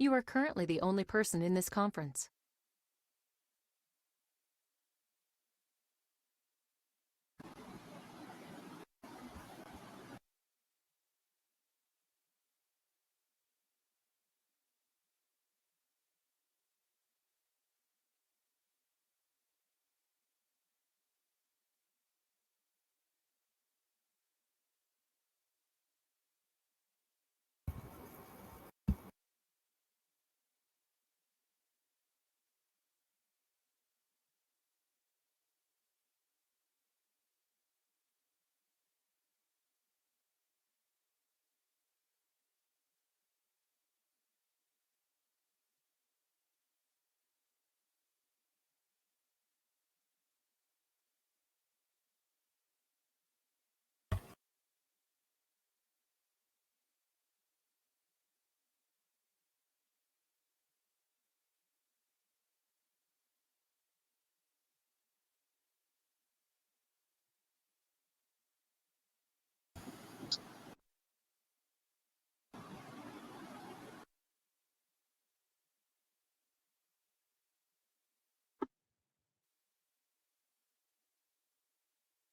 You are currently the only person in this conference.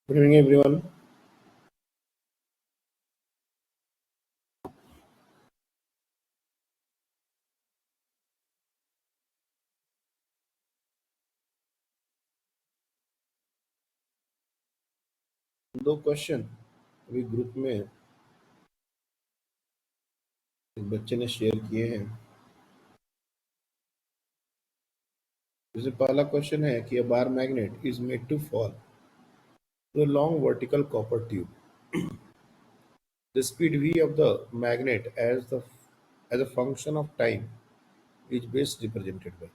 Good evening, everyone. दो question अभी group में एक बच्चे ने शेयर किए हैं। जैसे पहला क्वेश्चन है कि a bar magnet is made to fall through a long vertical copper tube. The speed v of the magnet as a function of time is best represented by।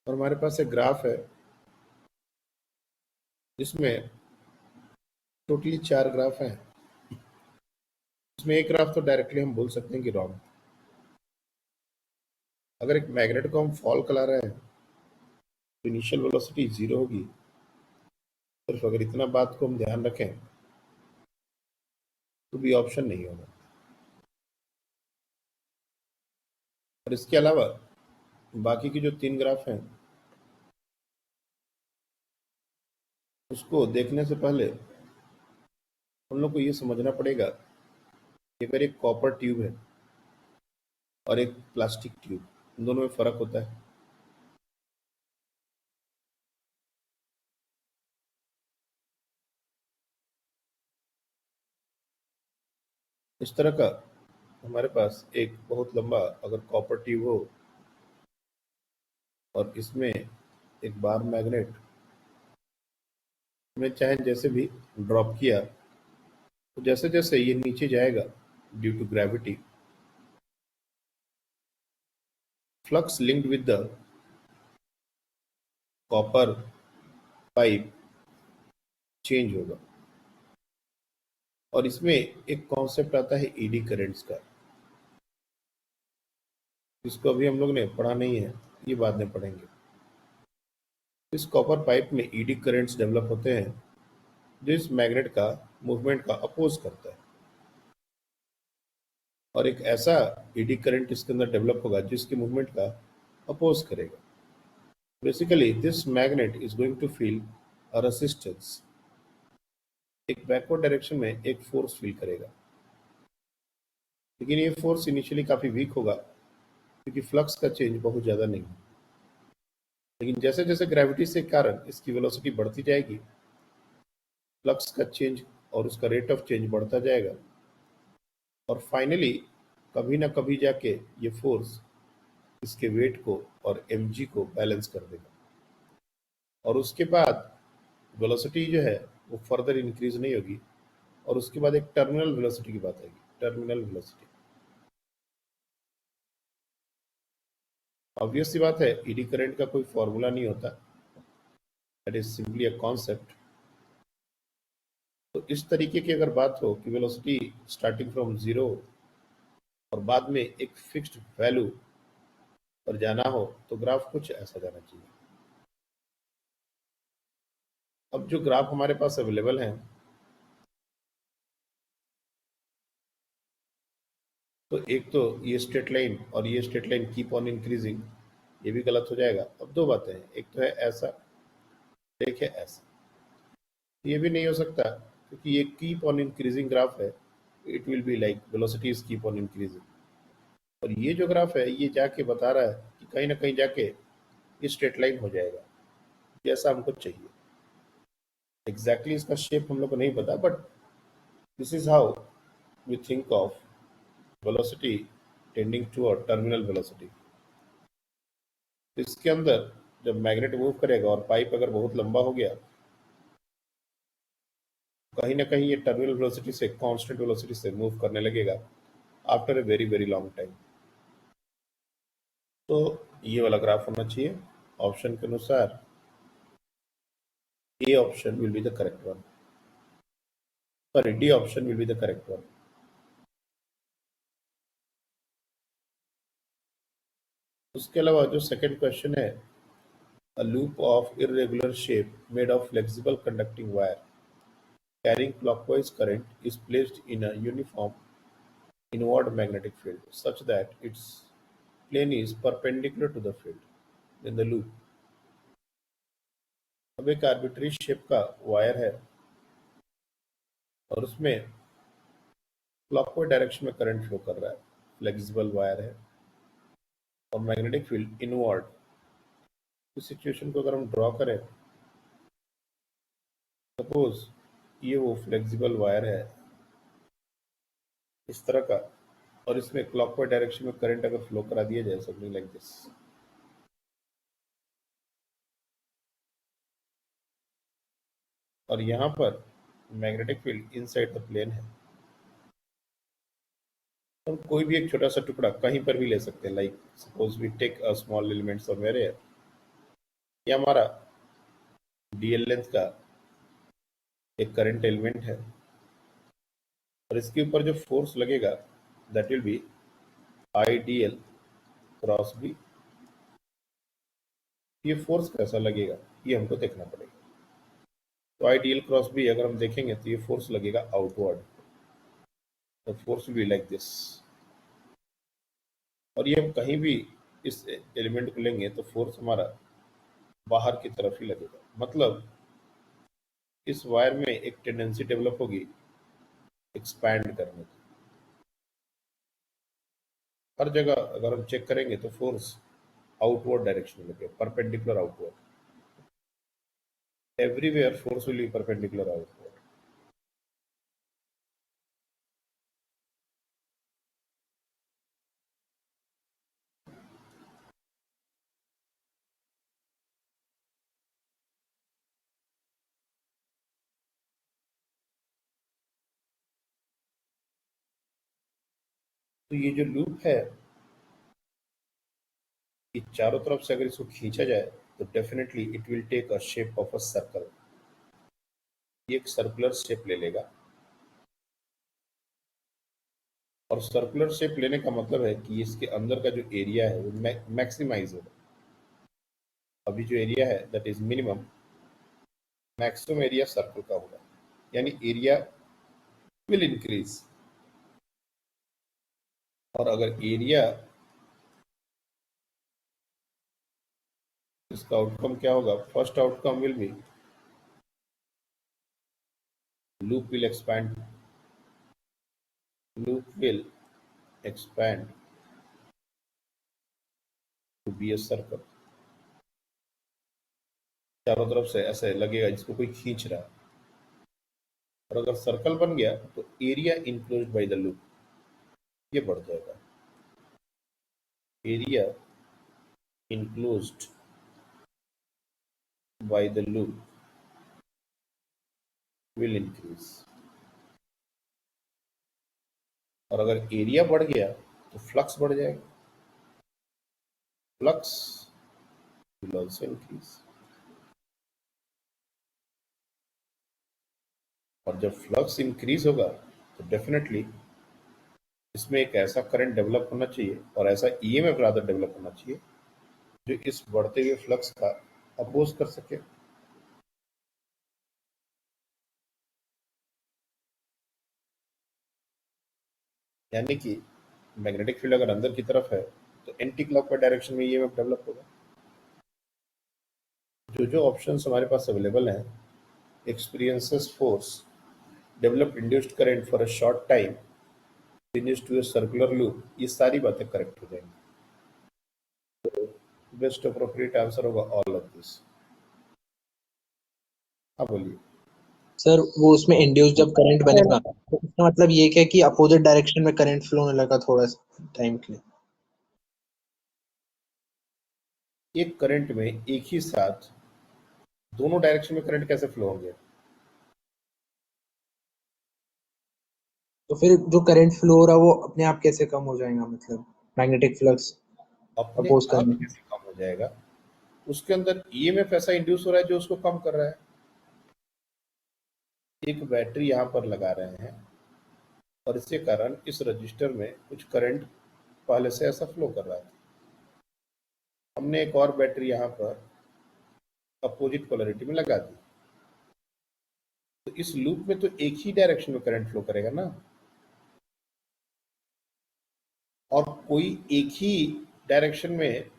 और हमारे पास एक ग्राफ है जिसमें टोटली 4 ग्राफ हैं। इसमें एक graph तो डायरेक्टली हम बोल सकते हैं कि रॉन्ग। अगर एक मैग्नेट को हम फॉल करा रहे हैं तो इनिशियल वेलोसिटी 0 होगी। सिर्फ अगर इतना बात को हम ध्यान रखें तो भी ऑप्शन नहीं होगा। और इसके अलावा बाकी की जो 3 ग्राफ हैं उसको देखने से पहले हम लोग को ये समझना पड़ेगा कि अगर एक कॉपर ट्यूब है और एक प्लास्टिक ट्यूब, इन दोनों में फर्क होता है। इस तरह का हमारे पास एक बहुत लंबा अगर कॉपर ट्यूब हो और इसमें एक बार मैग्नेट में चाहे जैसे भी ड्रॉप किया तो जैसे जैसे ये नीचे जाएगा due to gravity, flux linked with the copper pipe change होगा। और इसमें एक कॉन्सेप्ट आता है ईडी करंट्स का, जिसको अभी हम लोग ने पढ़ा नहीं है, ये बाद में पढ़ेंगे। इस कॉपर पाइप में ईडी करंट्स डेवलप होते हैं जो इस मैग्नेट का मूवमेंट का अपोज करता है। और एक ऐसा ईडी करंट इसके अंदर डेवलप होगा जिसके मूवमेंट का अपोज करेगा। Basically this magnet is going to feel a resistance, एक बैकवर्ड डायरेक्शन में एक फोर्स फील करेगा। लेकिन ये फोर्स इनिशियली काफी वीक होगा क्योंकि फ्लक्स का चेंज बहुत ज्यादा नहीं है। लेकिन जैसे जैसे ग्रेविटी से कारण इसकी वेलोसिटी बढ़ती जाएगी, फ्लक्स का चेंज और उसका रेट ऑफ चेंज बढ़ता जाएगा और फाइनली कभी ना कभी जाके ये फोर्स इसके वेट को और mg को बैलेंस कर देगा। और उसके बाद वेलोसिटी जो है वो फर्दर इंक्रीज नहीं होगी और उसके बाद एक टर्मिनल वेलोसिटी की बात आएगी। टर्मिनल वेलोसिटी ऑब्वियस सी बात है, ईडी करंट का कोई फॉर्मूला नहीं होता, that is simply a concept. तो इस तरीके की अगर बात हो कि वेलोसिटी स्टार्टिंग फ्रॉम जीरो और बाद में एक फिक्स्ड वैल्यू पर जाना हो तो ग्राफ कुछ ऐसा जाना चाहिए। अब जो ग्राफ हमारे पास अवेलेबल हैं, तो एक तो ये स्ट्रेट लाइन और ये straight line keep on increasing, ये भी गलत हो जाएगा। अब दो बातें हैं, एक तो है ऐसा, एक है ऐसा। ये भी नहीं हो सकता क्योंकि ये कीप ऑन इंक्रीजिंग ग्राफ है, it will be like velocity is keep on increasing. और ये जो ग्राफ है ये जाके बता रहा है कि कहीं ना कहीं जाके ये स्ट्रेट लाइन हो जाएगा जैसा हमको चाहिए। एग्जैक्टली इसका शेप हम लोग को नहीं पता, but this is how we think of velocity tending to a terminal velocity. इसके अंदर जब मैग्नेट मूव करेगा और पाइप अगर बहुत लंबा हो गया, कहीं ना कहीं ये टर्मिनल वेलोसिटी से कांस्टेंट वेलोसिटी से मूव करने लगेगा after a very very long time. तो ये वाला ग्राफ होना चाहिए। ऑप्शन के अनुसार A option will be the correct one, sorry D option will be the correct one. उसके अलावा जो सेकंड क्वेश्चन है, a loop of irregular shape made of flexible conducting wire carrying clockwise current is placed in a uniform inward magnetic field such that its plane is perpendicular to the field in the loop। अब एक arbitrary shape का wire है और उसमें clockwise direction में current flow कर रहा है, फ्लेक्सिबल वायर है और मैग्नेटिक फील्ड इनवर्ड। इस सिचुएशन को अगर हम ड्रॉ करें, सपोज ये वो फ्लेक्सिबल वायर है इस तरह का, और इसमें क्लॉकवाइज डायरेक्शन में करंट अगर फ्लो करा दिया जाए समथिंग लाइक दिस, और यहाँ पर magnetic field inside the plane है, हम कोई भी एक छोटा सा टुकड़ा कहीं पर भी ले सकते हैं। Like suppose we take a small element somewhere here, ये हमारा डीएल लेंथ का एक करंट एलिमेंट है और इसके ऊपर जो फोर्स लगेगा that will be I D L cross B. ये फोर्स कैसा लगेगा ये हमको देखना पड़ेगा। तो I D L cross B अगर हम देखेंगे तो ये फोर्स लगेगा आउटवर्ड, तो force will be like this. और ये हम कहीं भी इस एलिमेंट को लेंगे तो फोर्स हमारा बाहर की तरफ ही लगेगा। मतलब इस वायर में एक टेंडेंसी डेवलप होगी एक्सपैंड करने की। हर जगह अगर हम चेक करेंगे तो फोर्स आउटवर्ड डायरेक्शन में लगे, perpendicular outward, everywhere force will B perpendicular outward. तो ये जो लूप है, ये चारों तरफ से अगर इसको खींचा जाए तो definitely it will take a shape of a circle. ये एक सर्कुलर शेप ले लेगा, और सर्कुलर शेप लेने का मतलब है कि इसके अंदर का जो एरिया है वो मैक्सिमाइज होगा। अभी जो एरिया है that is minimum, maximum area circle का होगा, यानी एरिया विल इंक्रीज। और अगर एरिया, इसका आउटकम क्या होगा, first outcome will be loop will expand, loop will expand to be a circle। चारों तरफ से ऐसे लगेगा जिसको कोई खींच रहा है। और अगर सर्कल बन गया तो area enclosed by the loop ये बढ़ जाएगा, area enclosed by the loop will increase. और अगर एरिया बढ़ गया तो फ्लक्स बढ़ जाएगा, फ्लक्स विल आल्सो इंक्रीज। और जब फ्लक्स इंक्रीज होगा तो डेफिनेटली इसमें एक ऐसा करंट डेवलप होना चाहिए और ऐसा ईएमएफ रादर डेवलप होना चाहिए जो इस बढ़ते हुए फ्लक्स का अपोज कर सके। यानी कि मैग्नेटिक फील्ड अगर अंदर की तरफ है तो एंटी क्लॉकवाइज डायरेक्शन में ईएमएफ डेवलप होगा। जो जो ऑप्शंस हमारे पास अवेलेबल हैं, experiences force, develop induced current for a short time, changes to a circular loop, ये सारी बातें करेक्ट हो जाएंगी। बेस्ट अप्रोप्रिएट आंसर होगा ऑल ऑफ दिस। हाँ बोलिए। सर वो उसमें इंड्यूस जब करंट बनेगा तो इसका मतलब ये क्या कि अपोजिट डायरेक्शन में करंट फ्लो होने लगा थोड़ा सा टाइम के लिए। एक करंट में एक ही साथ दोनों डायरेक्शन में करंट कैसे फ्लो होंगे? तो फिर जो करंट फ्लो हो रहा है वो अपने आप कैसे कम हो जाएगा, मतलब मैग्नेटिक फ्लक्स अपने अपोज आप करने कैसे कम हो जाएगा? उसके अंदर ईएमएफ ऐसा इंड्यूस हो रहा है जो उसको कम कर रहा है। एक बैटरी यहाँ पर लगा रहे हैं और इसके कारण इस रजिस्टर में कुछ करंट पहले से ऐसा फ्लो कर रहा था। हमने एक और बैटरी यहाँ पर अपोजिट पोलैरिटी में लगा दी, तो इस लूप में तो एक ही डायरेक्शन में करंट फ्लो करेगा ना, और कोई एक ही डायरेक्शन में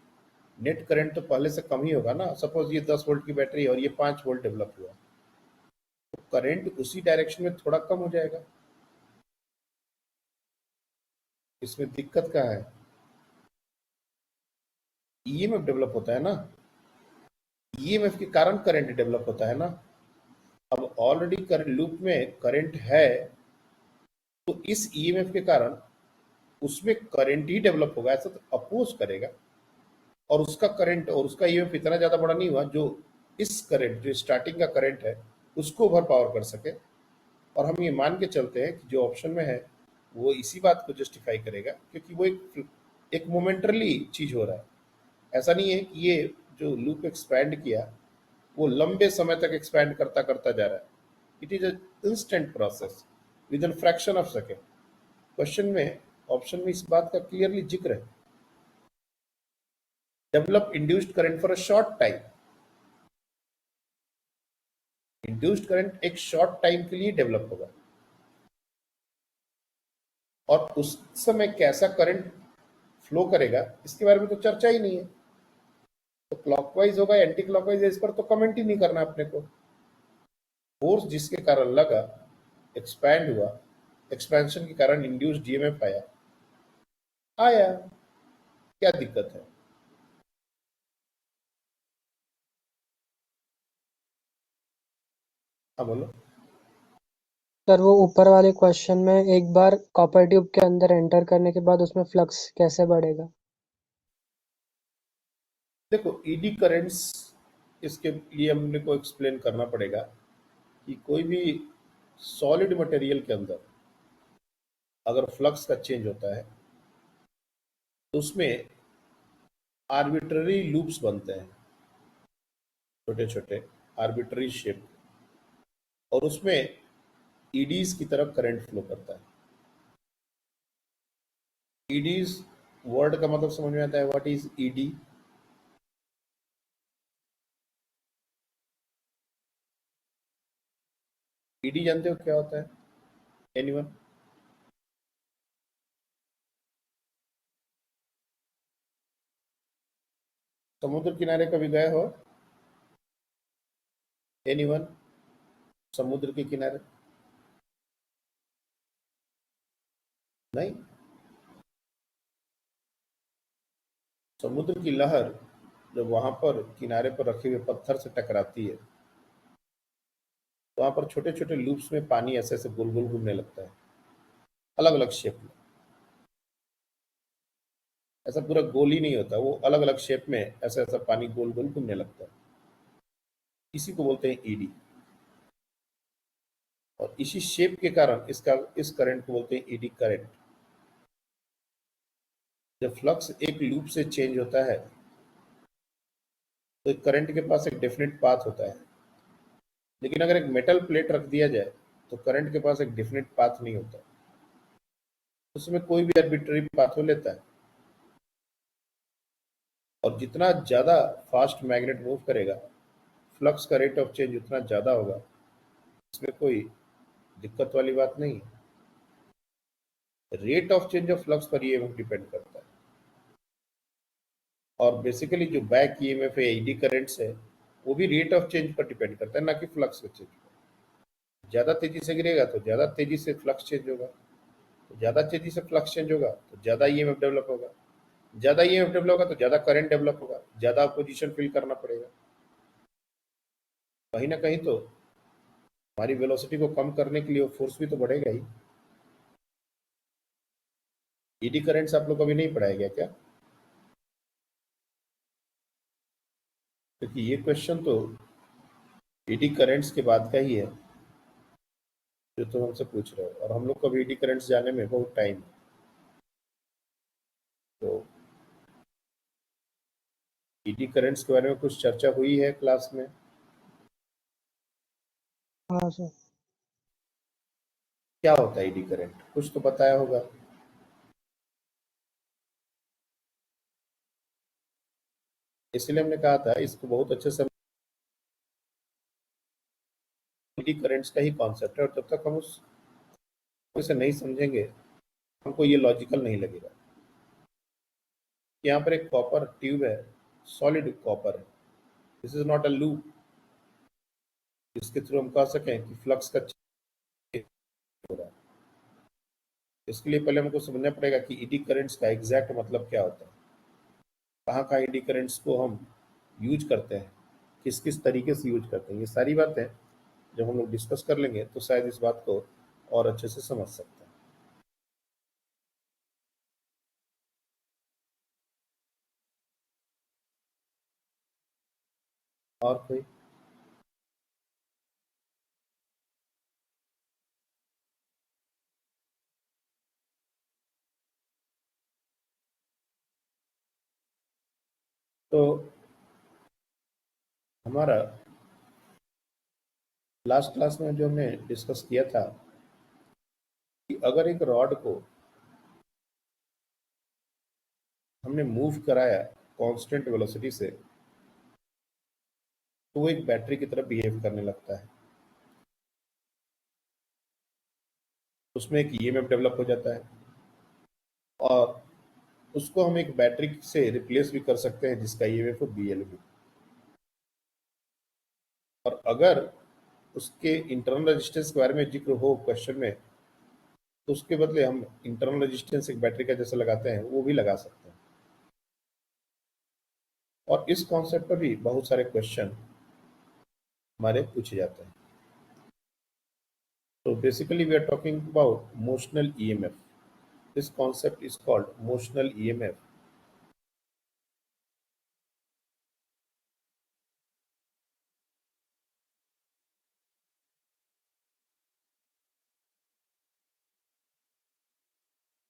नेट करंट तो पहले से कम ही होगा ना। सपोज ये 10 वोल्ट की बैटरी है और ये 5 वोल्ट डेवलप हुआ, तो करंट उसी डायरेक्शन में थोड़ा कम हो जाएगा। इसमें दिक्कत क्या है? ईएमएफ डेवलप होता है ना, ईएमएफ के कारण करंट डेवलप होता है ना। अब ऑलरेडी करंट लूप में करंट है, तो इस ईएमएफ के कारण उसमें करंट ही डेवलप होगा, ऐसा तो अपोज करेगा। और उसका करंट और उसका ईएमएफ इतना ज्यादा बड़ा नहीं हुआ जो इस करंट, जो स्टार्टिंग का करंट है, उसको ओवर पावर कर सके। और हम ये मान के चलते हैं कि जो ऑप्शन में है वो इसी बात को जस्टिफाई करेगा, क्योंकि वो एक मोमेंटरली चीज हो रहा है। ऐसा नहीं है कि ये जो लूप एक्सपैंड किया वो लंबे समय तक एक्सपैंड करता करता जा रहा है। It is a instant process with in fraction of second. Question में, ऑप्शन में इस बात का क्लियरली जिक्र है, develop induced current for a short time. Induced current एक शॉर्ट टाइम के लिए डेवलप होगा, और उस समय कैसा करंट फ्लो करेगा इसके बारे में तो चर्चा ही नहीं है। तो क्लॉकवाइज होगा एंटी क्लॉकवाइज, इस पर तो कमेंट ही नहीं करना अपने को। फोर्स जिसके कारण लगा, एक्सपैंड हुआ, एक्सपेंशन के कारण इंड्यूस्ड ईएमएफ आया आया, क्या दिक्कत है? हाँ बोलो। सर वो ऊपर वाले क्वेश्चन में एक बार कॉपर ट्यूब के अंदर एंटर करने के बाद उसमें फ्लक्स कैसे बढ़ेगा? देखो ईडी करंट्स, इसके लिए हमने को एक्सप्लेन करना पड़ेगा कि कोई भी सॉलिड मटेरियल के अंदर अगर फ्लक्स का चेंज होता है तो उसमें आर्बिट्ररी लूप्स बनते हैं, छोटे छोटे आर्बिट्ररी शेप, और उसमें ईडीज की तरफ करंट फ्लो करता है। ईडीज वर्ड का मतलब समझ में आता है? What is ED? ईडी जानते हो क्या होता है? एनीवन? समुद्र किनारे कभी गए हो? एनीवन? समुद्र के किनारे? नहीं। समुद्र की लहर जब वहां पर किनारे पर रखे हुए पत्थर से टकराती है तो वहां पर छोटे छोटे लूप्स में पानी ऐसे ऐसे गोल गोल घूमने लगता है, अलग अलग शेप में। ऐसा पूरा गोल ही नहीं होता, वो अलग अलग शेप में ऐसा ऐसा पानी गोल गोल घूमने लगता है। इसी को बोलते हैं ईडी। और इसी शेप के कारण इस करंट को बोलते हैं ईडी करंट। जब फ्लक्स एक लूप से चेंज होता है तो एक करंट के पास एक डेफिनेट पाथ होता है, लेकिन अगर एक मेटल प्लेट रख दिया जाए तो करंट के पास एक डेफिनेट पाथ नहीं होता, उसमें कोई भी आर्बिट्ररी पाथ हो लेता है। और जितना ज्यादा फास्ट मैग्नेट मूव करेगा, फ्लक्स का रेट ऑफ चेंज उतना ज्यादा होगा। इसमें कोई दिक्कत वाली बात नहीं है। Rate of change of flux पर ईएमएफ डिपेंड करता है। और बेसिकली जो बैक ईएमएफ है, एडी करंट्स है, वो भी रेट ऑफ चेंज पर डिपेंड करता है, ना कि फ्लक्स के चेंज पर। ज़्यादा तेजी से गिरेगा तो ज़्यादा तेजी से फ्लक्स चेंज होगा, तो ज़्यादा तेजी से फ्लक्स चेंज होगा तो ज़्यादा ईएमएफ डेवलप होगा, ज़्यादा ईएमएफ डेवलप होगा तो ज़्यादा करंट डेवलप होगा, ज़्यादा पोजीशन फिल करना पड़ेगा। कहीं ना कहीं तो हमारी वेलोसिटी को कम करने के लिए वो फोर्स भी तो बढ़ेगा ही। ईडी करंट्स आप लोग कभी नहीं पढ़ाया गया क्या? क्योंकि ये क्वेश्चन तो ईडी करंट्स के बाद का ही है जो तुम हमसे पूछ रहे हो, और हम लोग को अभी ईडी करंट्स जाने में बहुत टाइम है। तो ईडी करंट्स के बारे में कुछ चर्चा हुई है क्लास में? हाँ सर। क्या होता है ईडी करंट, कुछ तो बताया होगा। इसलिए हमने कहा था इसको बहुत अच्छे से ईडी करंट्स का ही कॉन्सेप्ट है, और जब तक हम उसे नहीं समझेंगे हमको ये लॉजिकल नहीं लगेगा। यहाँ पर एक कॉपर ट्यूब है, सॉलिड कॉपर है, this is not a loop जिसके थ्रू हम कह सकें कि फ्लक्स का change हो रहा है। इसके लिए पहले हमको समझना पड़ेगा कि ईडी करंट्स का एग्जैक्ट मतलब क्या होता है, कहाँ कहाँ ईडी करंट्स को हम यूज करते हैं, किस किस तरीके से यूज करते हैं। ये सारी बातें जब हम लोग डिस्कस कर लेंगे तो शायद इस बात को और अच्छे से समझ सकते हैं। और कोई? तो हमारा लास्ट क्लास में जो हमने डिस्कस किया था कि अगर एक रॉड को हमने मूव कराया कांस्टेंट वेलोसिटी से तो वो एक बैटरी की तरह बिहेव करने लगता है, उसमें एक ईएमएफ डेवलप हो जाता है, और उसको हम एक बैटरी से रिप्लेस भी कर सकते हैं जिसका ईएमएफ हो बीएलवी। और अगर उसके इंटरनल रेजिस्टेंस के बारे में जिक्र हो क्वेश्चन में तो उसके बदले हम इंटरनल रेजिस्टेंस एक बैटरी का जैसे लगाते हैं वो भी लगा सकते हैं। और इस कॉन्सेप्ट पर भी बहुत सारे क्वेश्चन हमारे पूछे जाते हैं। तो basically we are talking about motional EMF. This concept is called motional EMF.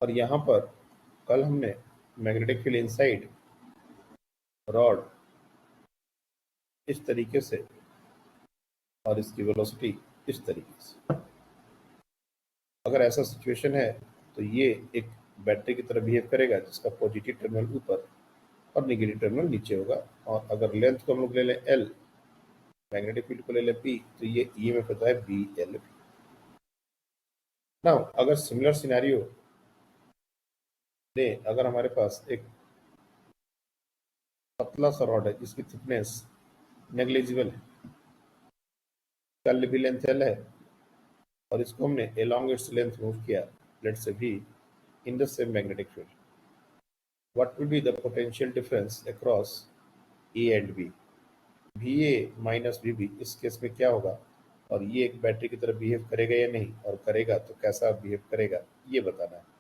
और यहाँ पर कल हमने मैग्नेटिक फील्ड इनसाइड रॉड इस तरीके से और इसकी वेलोसिटी इस तरीके से, अगर ऐसा सिचुएशन है तो ये एक बैटरी की तरह बिहेव करेगा जिसका पॉजिटिव टर्मिनल ऊपर और नेगेटिव टर्मिनल नीचे होगा। और अगर लेंथ को हम लोग ले लें एल, मैग्नेटिक फील्ड को ले लें पी, तो ये ईएमएफ होता है बी एल। नाउ अगर सिमिलर सिनेरियो ले, अगर हमारे पास एक पतला सा रॉड है जिसकी थिकनेस नेग्लिजिबल है, कल भी लेंथ एल है, और इसको हमने एलोंग इट्स लेंथ मूव किया, लेट्स से भी in the same magnetic field, what will be the potential difference across A and B? VA minus VB इस केस में क्या होगा, और ये एक बैटरी की तरह बिहेव करेगा या नहीं, और करेगा तो कैसा बिहेव करेगा, ये बताना है।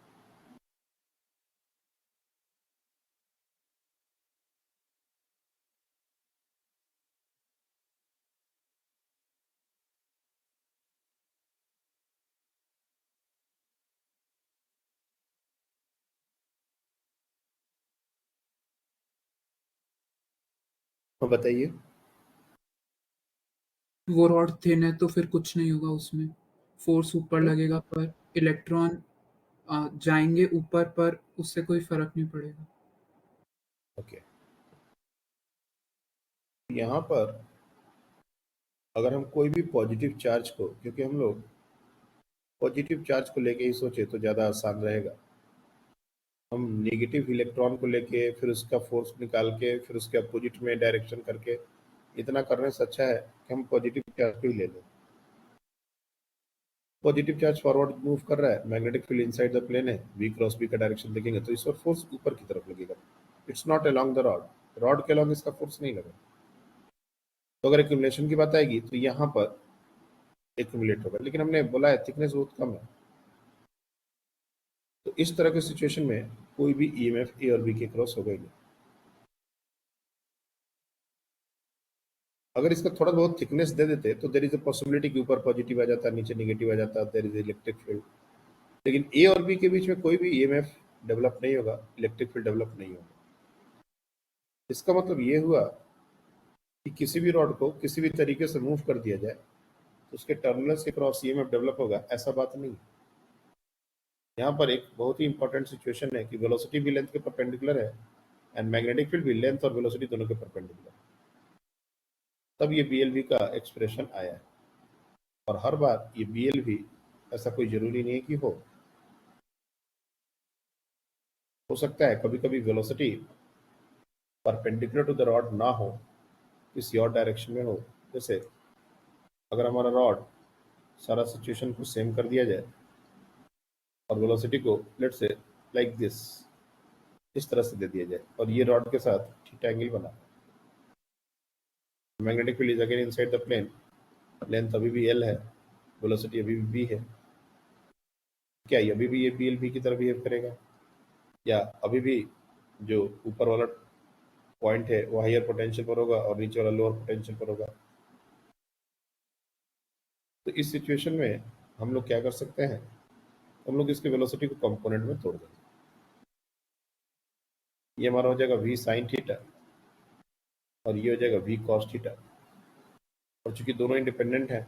तो बताइए। वो रॉड थिन है तो फिर कुछ नहीं होगा उसमें, फोर्स ऊपर लगेगा पर इलेक्ट्रॉन जाएंगे ऊपर पर उससे कोई फर्क नहीं पड़ेगा। ओके, यहाँ पर अगर हम कोई भी पॉजिटिव चार्ज को, क्योंकि हम लोग पॉजिटिव चार्ज को लेके ही सोचे तो ज़्यादा आसान रहेगा। हम नेगेटिव इलेक्ट्रॉन को लेके फिर उसका फोर्स निकाल के फिर उसके अपोजिट में डायरेक्शन करके इतना करने से अच्छा है कि हम पॉजिटिव चार्ज को ही ले लें। पॉजिटिव चार्ज फॉरवर्ड मूव कर रहा है, magnetic field inside the plane है, v क्रॉस b का डायरेक्शन देखेंगे तो इस पर फोर्स ऊपर की तरफ लगेगा। It's not along the rod के अलोंग इसका फोर्स नहीं लगा। तो अगर एक्यूमुलेशन की बात आएगी तो यहाँ पर एक्यूमुलेट होगा, लेकिन हमने बोला है थिकनेस बहुत कम है। तो इस तरह के सिचुएशन में कोई भी ईएमएफ ए और बी के क्रॉस होगा ही नहीं। अगर इसका थोड़ा बहुत थिकनेस दे देते तो देर इज अ पॉसिबिलिटी कि ऊपर पॉजिटिव आ जाता, नीचे नेगेटिव आ जाता, देर इज इलेक्ट्रिक फील्ड। लेकिन ए और बी के बीच में कोई भी ईएमएफ डेवलप नहीं होगा, इलेक्ट्रिक फील्ड डेवलप नहीं होगा। इसका मतलब ये हुआ कि किसी भी रॉड को किसी भी तरीके से मूव कर दिया जाए तो उसके टर्मिनल्स के क्रॉस ईएमएफ डेवलप होगा, ऐसा बात नहीं। यहाँ पर एक बहुत ही इंपॉर्टेंट सिचुएशन है कि वेलोसिटी भी लेंथ के परपेंडिकुलर है एंड मैग्नेटिक फील्ड भी लेंथ और वेलोसिटी दोनों के परपेंडिकुलर। तब ये बीएलवी का एक्सप्रेशन आया है। और हर बार ये बीएलवी ऐसा कोई जरूरी नहीं है कि हो सकता है कभी कभी velocity perpendicular to the rod ना हो, किसी और डायरेक्शन में हो। जैसे अगर हमारा रॉड सारा सिचुएशन को सेम कर दिया जाए और वेलोसिटी को लेट्स से लाइक दिस, इस तरह से दे दिया जाए और ये रॉड के साथ थीटा एंगल बना, magnetic field is again inside the plane, length अभी भी एल है, वेलोसिटी अभी भी v है, क्या ये अभी भी ये बीएलवी की तरह बिहेव करेगा? या अभी भी जो ऊपर वाला पॉइंट है वो हायर पोटेंशियल पर होगा और नीचे वाला लोअर पोटेंशियल पर होगा? तो इस सिचुएशन में हम लोग क्या कर सकते हैं, हम लोग इसके वेलोसिटी को कंपोनेंट में तोड़ देंगे। ये हमारा हो जाएगा v साइन थीटा और ये हो जाएगा v cos थीटा। और चूंकि दोनों इंडिपेंडेंट हैं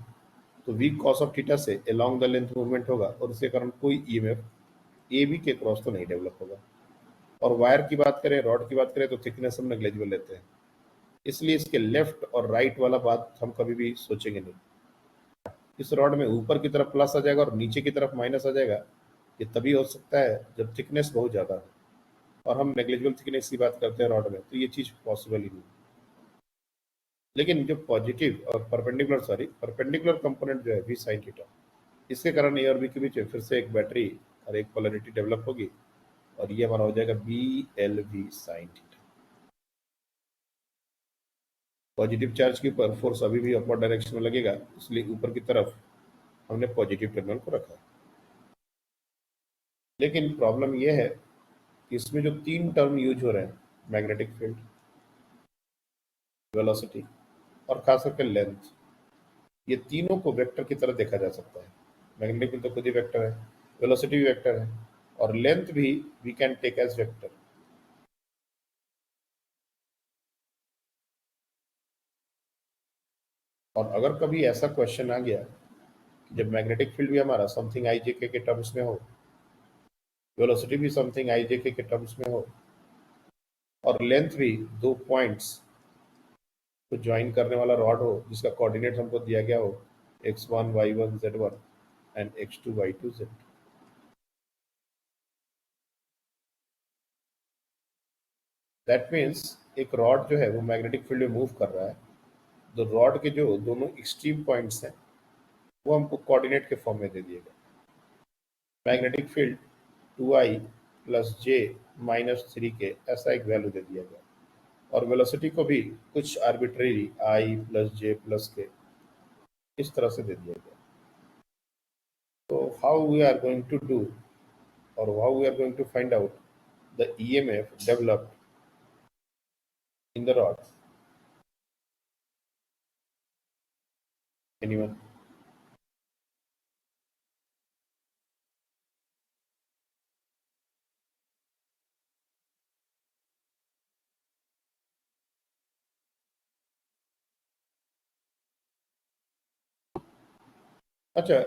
तो v cos ऑफ थीटा से अलोंग द लेंथ मूवमेंट होगा और इसके कारण कोई ईएमएफ ए बी के क्रॉस तो नहीं डेवलप होगा। और वायर की बात करें, रॉड की बात करें तो थिकनेस हम नेग्लेजिबल लेते हैं, इसलिए इसके लेफ्ट और राइट वाला बात हम कभी भी सोचेंगे नहीं। इस रॉड में ऊपर की तरफ प्लस आ जाएगा और नीचे की तरफ माइनस आ जाएगा, ये तभी हो सकता है जब थिकनेस बहुत ज़्यादा है और हम नेग्लेजिबल थिकनेस की बात करते हैं रॉड में, तो ये चीज़ पॉसिबल ही नहीं। लेकिन जो पॉजिटिव और परपेंडिकुलर कंपोनेंट जो है वी साइन थीटा, इसके कारण ए और बी के बीच फिर से एक बैटरी और एक पोलरिटी डेवलप होगी और ये हमारा हो जाएगा B L V sine theta. Positive charge के ऊपर फोर्स अभी भी अपवर्ड डायरेक्शन में लगेगा, इसलिए ऊपर की तरफ हमने पॉजिटिव टर्मिनल को रखा है। लेकिन प्रॉब्लम यह है कि इसमें जो तीन टर्म यूज हो रहे हैं, मैग्नेटिक फील्ड, वेलोसिटी और खास करके लेंथ, ये तीनों को वेक्टर की तरह देखा जा सकता है। मैग्नेटिक फील्ड तो खुद ही वेक्टर है, वेलोसिटी भी वेक्टर है और लेंथ भी we can take as vector. और अगर कभी ऐसा क्वेश्चन आ गया कि जब मैग्नेटिक फील्ड भी हमारा समथिंग आई जे के टर्म्स में हो, वेलोसिटी भी समथिंग आई जे के टर्म्स में हो और लेंथ भी दो पॉइंट्स को ज्वाइन करने वाला रॉड हो जिसका कोऑर्डिनेट हमको दिया गया हो x1 y1 z1 and x2 y2 z, that means एक रॉड जो है वो मैग्नेटिक फील्ड में मूव कर रहा है, तो रॉड के जो दोनों एक्सट्रीम पॉइंट्स हैं वो हमको कोऑर्डिनेट के फॉर्म में दे दिए गए। मैग्नेटिक फील्ड 2i प्लस जे माइनस 3 के ऐसा एक वैल्यू दे दिया गया और वेलोसिटी को भी कुछ arbitrary i plus j plus k इस तरह से दे दिया गया। तो how we are going to do or how we are going to find out the EMF developed in the rod? Anyone? अच्छा,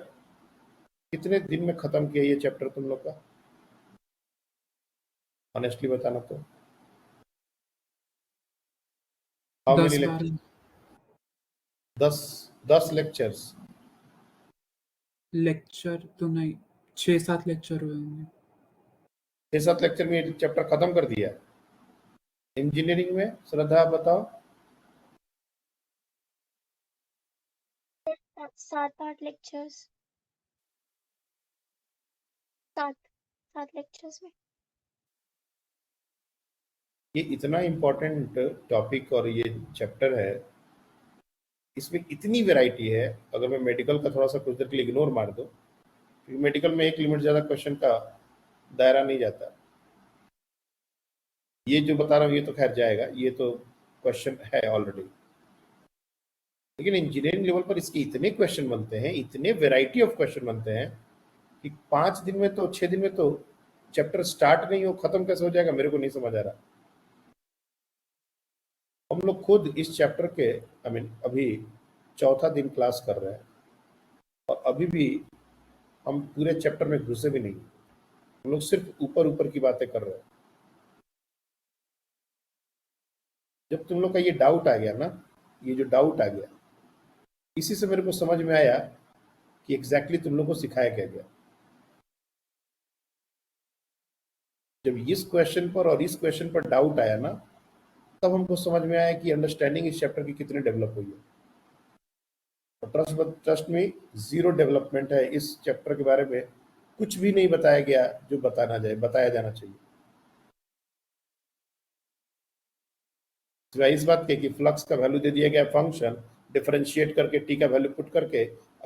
कितने दिन में खत्म किया ये चैप्टर तुम लोग का? ऑनेस्टली बताना तो। How 10 many lecture? 12 10 lectures. Lecture तो नहीं, 6-7 लेक्चर हुए होंगे। 6-7 लेक्चर में ये चैप्टर खत्म कर दिया। इंजीनियरिंग में श्रद्धा आप बताओ। 7-8 लेक्चर्स, 7 लेक्चर्स में। ये इतना इम्पोर्टेंट टॉपिक और ये चैप्टर है, इसमें इतनी वैरायटी है। अगर मैं मेडिकल का थोड़ा सा कुछ देर के लिए इग्नोर मार दूं, क्योंकि मेडिकल में एक लिमिट ज़्यादा क्वेश्चन का दायरा नहीं जाता। ये जो बता रहा हूँ ये तो खैर जाएगा, ये तो क्वेश्चन है ऑलरेडी। लेकिन इंजीनियरिंग लेवल पर इसके इतने क्वेश्चन बनते हैं, इतने वैरायटी ऑफ क्वेश्चन बनते हैं कि 5 दिन में तो 6 दिन में तो चैप्टर स्टार्ट नहीं हो, खत्म कैसे हो जाएगा मेरे को नहीं समझ आ रहा। हम लोग खुद इस चैप्टर के अभी चौथा दिन क्लास कर रहे हैं और अभी भी हम पूरे चैप्टर में घुसे भी नहीं। हम लोग सिर्फ ऊपर ऊपर की बातें कर रहे हैं। जब तुम लोग का ये डाउट आ गया ना, ये जो डाउट आ गया, इसी से मेरे को समझ में आया कि एग्जैक्टली तुम लोग को सिखाया क्या गया। जब इस क्वेश्चन पर और इस क्वेश्चन पर डाउट आया ना, तब हमको समझ में आया कि अंडरस्टैंडिंग इस चैप्टर की कितनी डेवलप हुई है। ट्रस्ट में जीरो डेवलपमेंट है इस चैप्टर के बारे में। कुछ भी नहीं बताया गया जो बताया जाना चाहिए। सिवाय इस बात के कि फ्लक्स का वैल्यू दे दिया गया फंक्शन, डिफरेंशिएट करके टी का वैल्यू पुट करके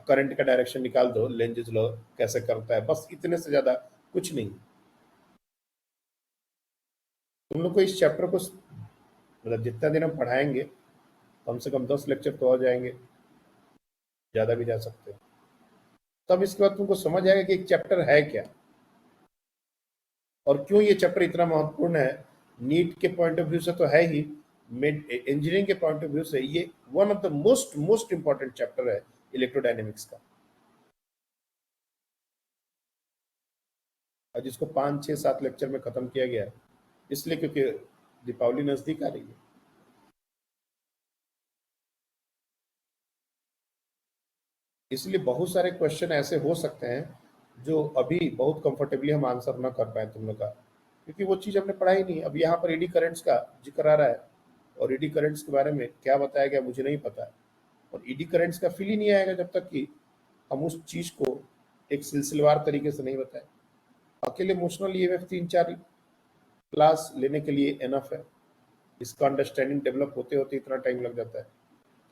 करंट का डायरेक्शन निकाल दो, लेंजेस लॉ कैसे करता है, बस इतने से ज्यादा कुछ नहीं। तुम लोग को इस चैप्टर को मतलब जितना दिन हम पढ़ाएंगे, कम से कम 10 लेक्चर तो हो जाएंगे, ज्यादा भी जा सकते हैं। तब इसके बाद तुमको समझ आएगा कि एक चैप्टर है क्या और क्यों ये चैप्टर इतना महत्वपूर्ण है। नीट के पॉइंट ऑफ व्यू से तो है ही, इंजीनियरिंग के पॉइंट ऑफ व्यू से ये one of the most important chapter है इलेक्ट्रोडायनेमिक्स का, और जिसको 5-6-7 लेक्चर में खत्म किया गया, इसलिए क्योंकि दीपावली नजदीक आ रही है। इसलिए बहुत सारे क्वेश्चन ऐसे हो सकते हैं जो अभी बहुत कंफर्टेबली हम आंसर ना कर पाए तुम लोग का, क्योंकि वो चीज़ हमने पढ़ाई नहीं। अब यहाँ पर ईडी करंट्स का जिक्र आ रहा है और ईडी करंट्स के बारे में क्या बताया गया मुझे नहीं पता है, और ईडी करंट्स का फील ही नहीं आएगा जब तक कि हम उस चीज़ को एक सिलसिलेवार तरीके से नहीं बताएं। अकेले इमोशनल ईएमएफ 3-4 क्लास लेने के लिए एनफ है। इसका अंडरस्टैंडिंग डेवलप होते होते इतना टाइम लग जाता है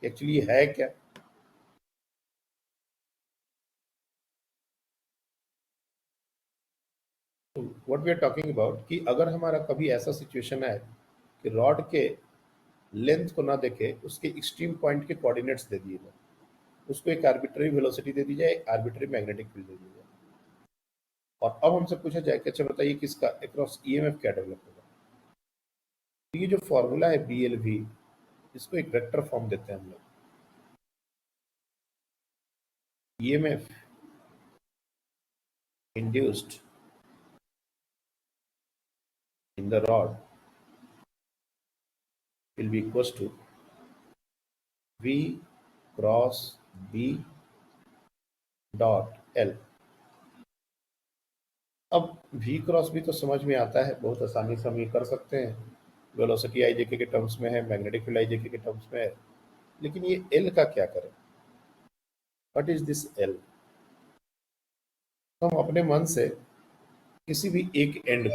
कि एक्चुअली है क्या। What we are talking about कि अगर हमारा कभी ऐसा सिचुएशन है कि रॉड के लेंथ को ना देखे, उसके एक्सट्रीम पॉइंट के कोऑर्डिनेट्स दे दिए जाए, उसको एक आर्बिट्ररी वेलोसिटी दे दी जाए, आर्बिट्ररी मैग्नेटिक फील्ड दे दी जाए, और अब हमसे पूछा जाए कि अच्छा बताइए कि इसका अक्रॉस ईएमएफ क्या डेवलप होगा। तो ये जो फॉर्मूला है BLV, इसको एक वेक्टर फॉर्म देते हैं हम लोग। EMF induced in the rod will be equals to V cross B dot L। अब V क्रॉस B तो समझ में आता है, बहुत आसानी से हम ये कर सकते हैं, वेलोसिटी IJK के टर्म्स में है, मैग्नेटिक फील्ड IJK के टर्म्स में है। लेकिन ये L का क्या करें, व्हाट इज दिस L? हम अपने मन से किसी भी एक एंड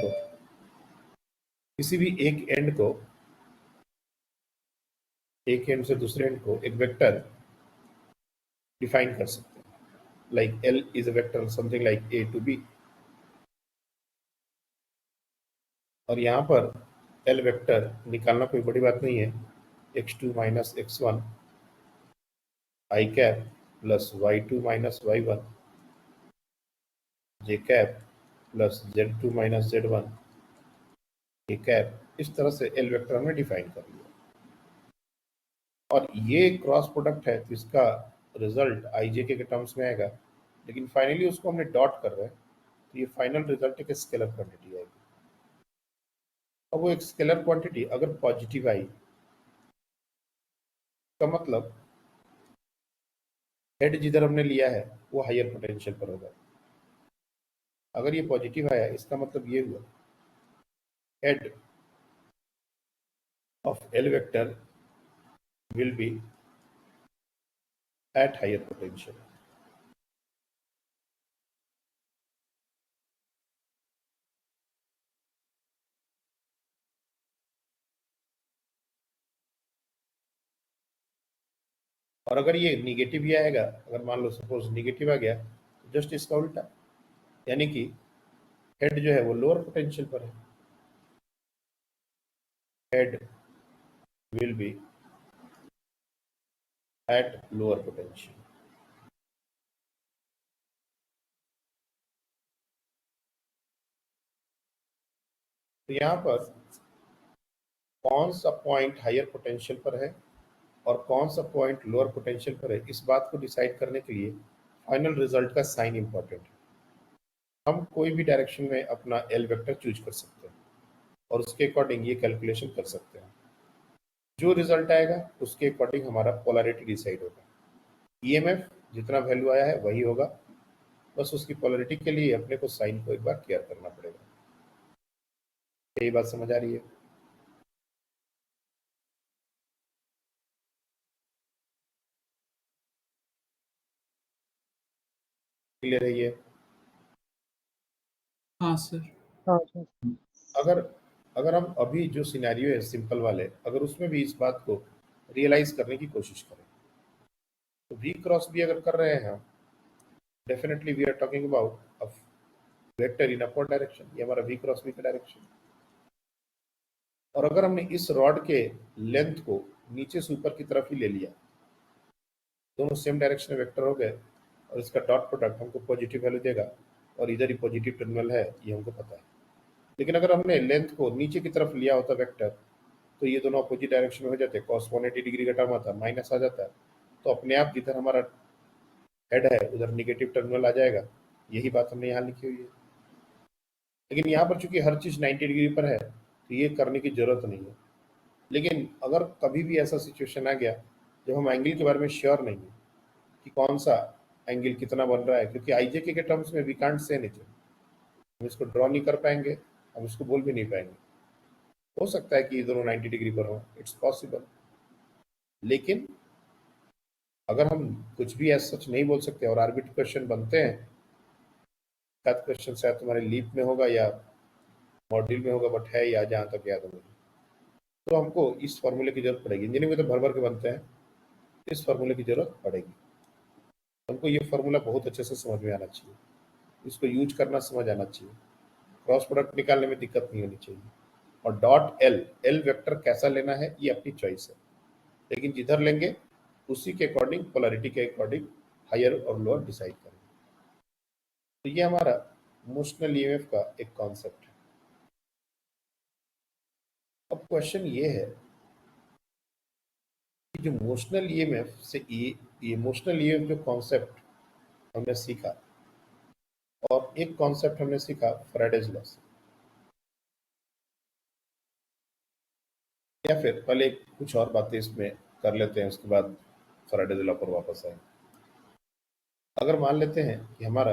एक एंड से दूसरे एंड को एक वेक्टर डिफाइन कर सकते हैं, like L is a vector something like A to B। और यहाँ पर L वेक्टर निकालना कोई बड़ी बात नहीं है, x2 minus x1 I cap plus y2 minus y1 j cap plus z2 minus z1 k cap. इस तरह से L वेक्टर हमने डिफाइन कर लिया, और ये क्रॉस प्रोडक्ट है तो इसका रिजल्ट IJK के टर्म्स में आएगा, लेकिन फाइनली उसको हमने डॉट कर रहे हैं तो ये फाइनल रिजल्ट एक स्केलर क्वांटिटी आएगी। अब वो एक स्केलर क्वांटिटी अगर पॉजिटिव आई, का मतलब हेड जिधर हमने लिया है वो हायर पोटेंशियल पर होगा। अगर ये पॉजिटिव आया इसका मतलब ये हुआ head of L vector will be at higher potential. और अगर ये निगेटिव ही आएगा, अगर मान लो सपोज निगेटिव आ गया तो जस्ट इसका उल्टा, यानी कि हेड जो है वो लोअर पोटेंशियल पर है। Head will be at lower potential. तो यहाँ पर कौन सा पॉइंट हायर पोटेंशियल पर है और कौन सा पॉइंट लोअर पोटेंशियल पर है, इस बात को डिसाइड करने के लिए फाइनल रिजल्ट का साइन इंपॉर्टेंट है। हम कोई भी डायरेक्शन में अपना एल वेक्टर चूज कर सकते हैं और उसके अकॉर्डिंग ये कैलकुलेशन कर सकते हैं। जो रिजल्ट आएगा उसके अकॉर्डिंग हमारा पोलैरिटी डिसाइड होगा। ईएमएफ जितना वैल्यू आया है वही होगा, बस उसकी पोलैरिटी के लिए अपने को साइन को एक बार क्लियर करना पड़ेगा। यही बात समझ आ रही है? क्लियर है ये? हाँ सर। हाँ सर। अगर अगर हम अभी जो सिनेरियो है सिंपल वाले, अगर उसमें भी इस बात को रियलाइज करने की कोशिश करें तो वी क्रॉस भी अगर कर रहे हैं हम, definitely we are talking about a vector in upward direction. ये हमारा वी क्रॉस वी का डायरेक्शन। और अगर हमने इस रॉड के लेंथ को नीचे से ऊपर की तरफ ही ले लिया, दोनों सेम डायरेक्शन में वेक्टर हो गए और इसका डॉट प्रोडक्ट हमको पॉजिटिव वैल्यू देगा और इधर ही पॉजिटिव टर्मिनल है, ये हमको पता है। लेकिन अगर हमने लेंथ को नीचे की तरफ लिया होता वेक्टर, तो ये दोनों अपोजिट डायरेक्शन में हो जाते, cos 180 डिग्री का टर्म आता, माइनस आ जाता है, तो अपने आप जिधर हमारा हेड है उधर निगेटिव टर्मिनल आ जाएगा। यही बात हमने यहाँ लिखी हुई है। लेकिन यहाँ पर चूंकि हर चीज 90 डिग्री पर है तो ये करने की जरूरत नहीं है। लेकिन अगर कभी भी ऐसा सिचुएशन आ गया जब हम एंगल के बारे में श्योर नहीं है कि कौन सा एंगल कितना बन रहा है, क्योंकि आईजेके के टर्म्स में वी कांट से एनीथिंग, हम इसको ड्रॉ नहीं कर पाएंगे, हम इसको बोल भी नहीं पाएंगे। हो सकता है कि ये दोनों 90 डिग्री पर हो, इट्स पॉसिबल। लेकिन अगर हम कुछ भी ऐसा सच नहीं बोल सकते और आर्बिट्ररी क्वेश्चन बनते हैं, शायद क्वेश्चन शायद तुम्हारे लीप में होगा या मॉड्यूल में होगा, बट है या जहाँ तक याद है मुझे, तो हमको इस फॉर्मूले की जरूरत पड़ेगी। इंजीनियरिंग में तो भर भर के बनते हैं, इस फॉर्मूले की जरूरत पड़ेगी। हमको ये फॉर्मूला बहुत अच्छे से समझ में आना चाहिए, इसको यूज करना समझ आना चाहिए, क्रॉस प्रोडक्ट निकालने में दिक्कत नहीं होनी चाहिए। और डॉट एल वेक्टर कैसा लेना है ये अपनी चॉइस है, लेकिन जिधर लेंगे उसी के अकॉर्डिंग पोलैरिटी के अकॉर्डिंग हायर और लोअर डिसाइड करेंगे। तो ये हमारा मोशनल ईएमएफ का एक कॉन्सेप्ट है। अब क्वेश्चन ये है कि जो मोशनल ईएमएफ से ये मोशनल ईएमएफ जो कॉन्सेप्ट हमने सीखा, और एक कॉन्सेप्ट हमने सीखा फैराडेज लॉ से, या फिर पहले कुछ और बातें इसमें कर लेते हैं, उसके बाद फैराडेज लॉ पर वापस आए। अगर मान लेते हैं कि हमारा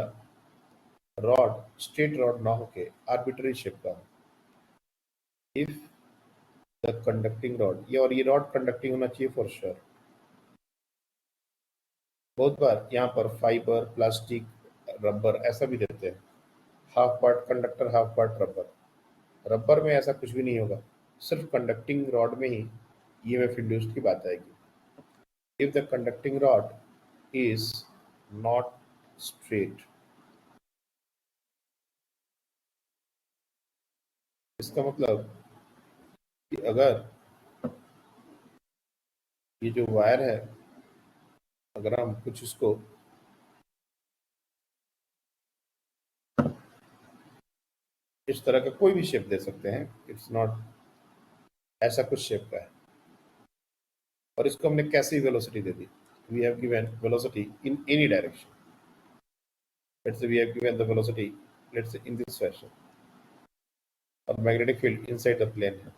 रॉड स्ट्रेट रॉड ना होके आर्बिट्ररी शेप का हो, इफ द कंडक्टिंग रॉड, ये और ये रॉड कंडक्टिंग होना चाहिए फॉर श्योर। बहुत बार यहाँ पर फाइबर, प्लास्टिक, रबर ऐसा भी देते हैं, half part conductor half part rubber. Rubber में ऐसा कुछ भी नहीं होगा, सिर्फ कंडक्टिंग रॉड में ही ईएमएफ इंड्यूस्ड की बात आएगी। If the conducting rod is not straight, इसका मतलब कि अगर ये जो वायर है, अगर हम कुछ इसको इस तरह का कोई भी शेप दे सकते हैं, इट्स नॉट ऐसा कुछ शेप का है, और इसको हमने कैसी वेलोसिटी दे दी, we have given velocity in any direction, let's say we have given the velocity let's say in this fashion, और magnetic field inside the plane है।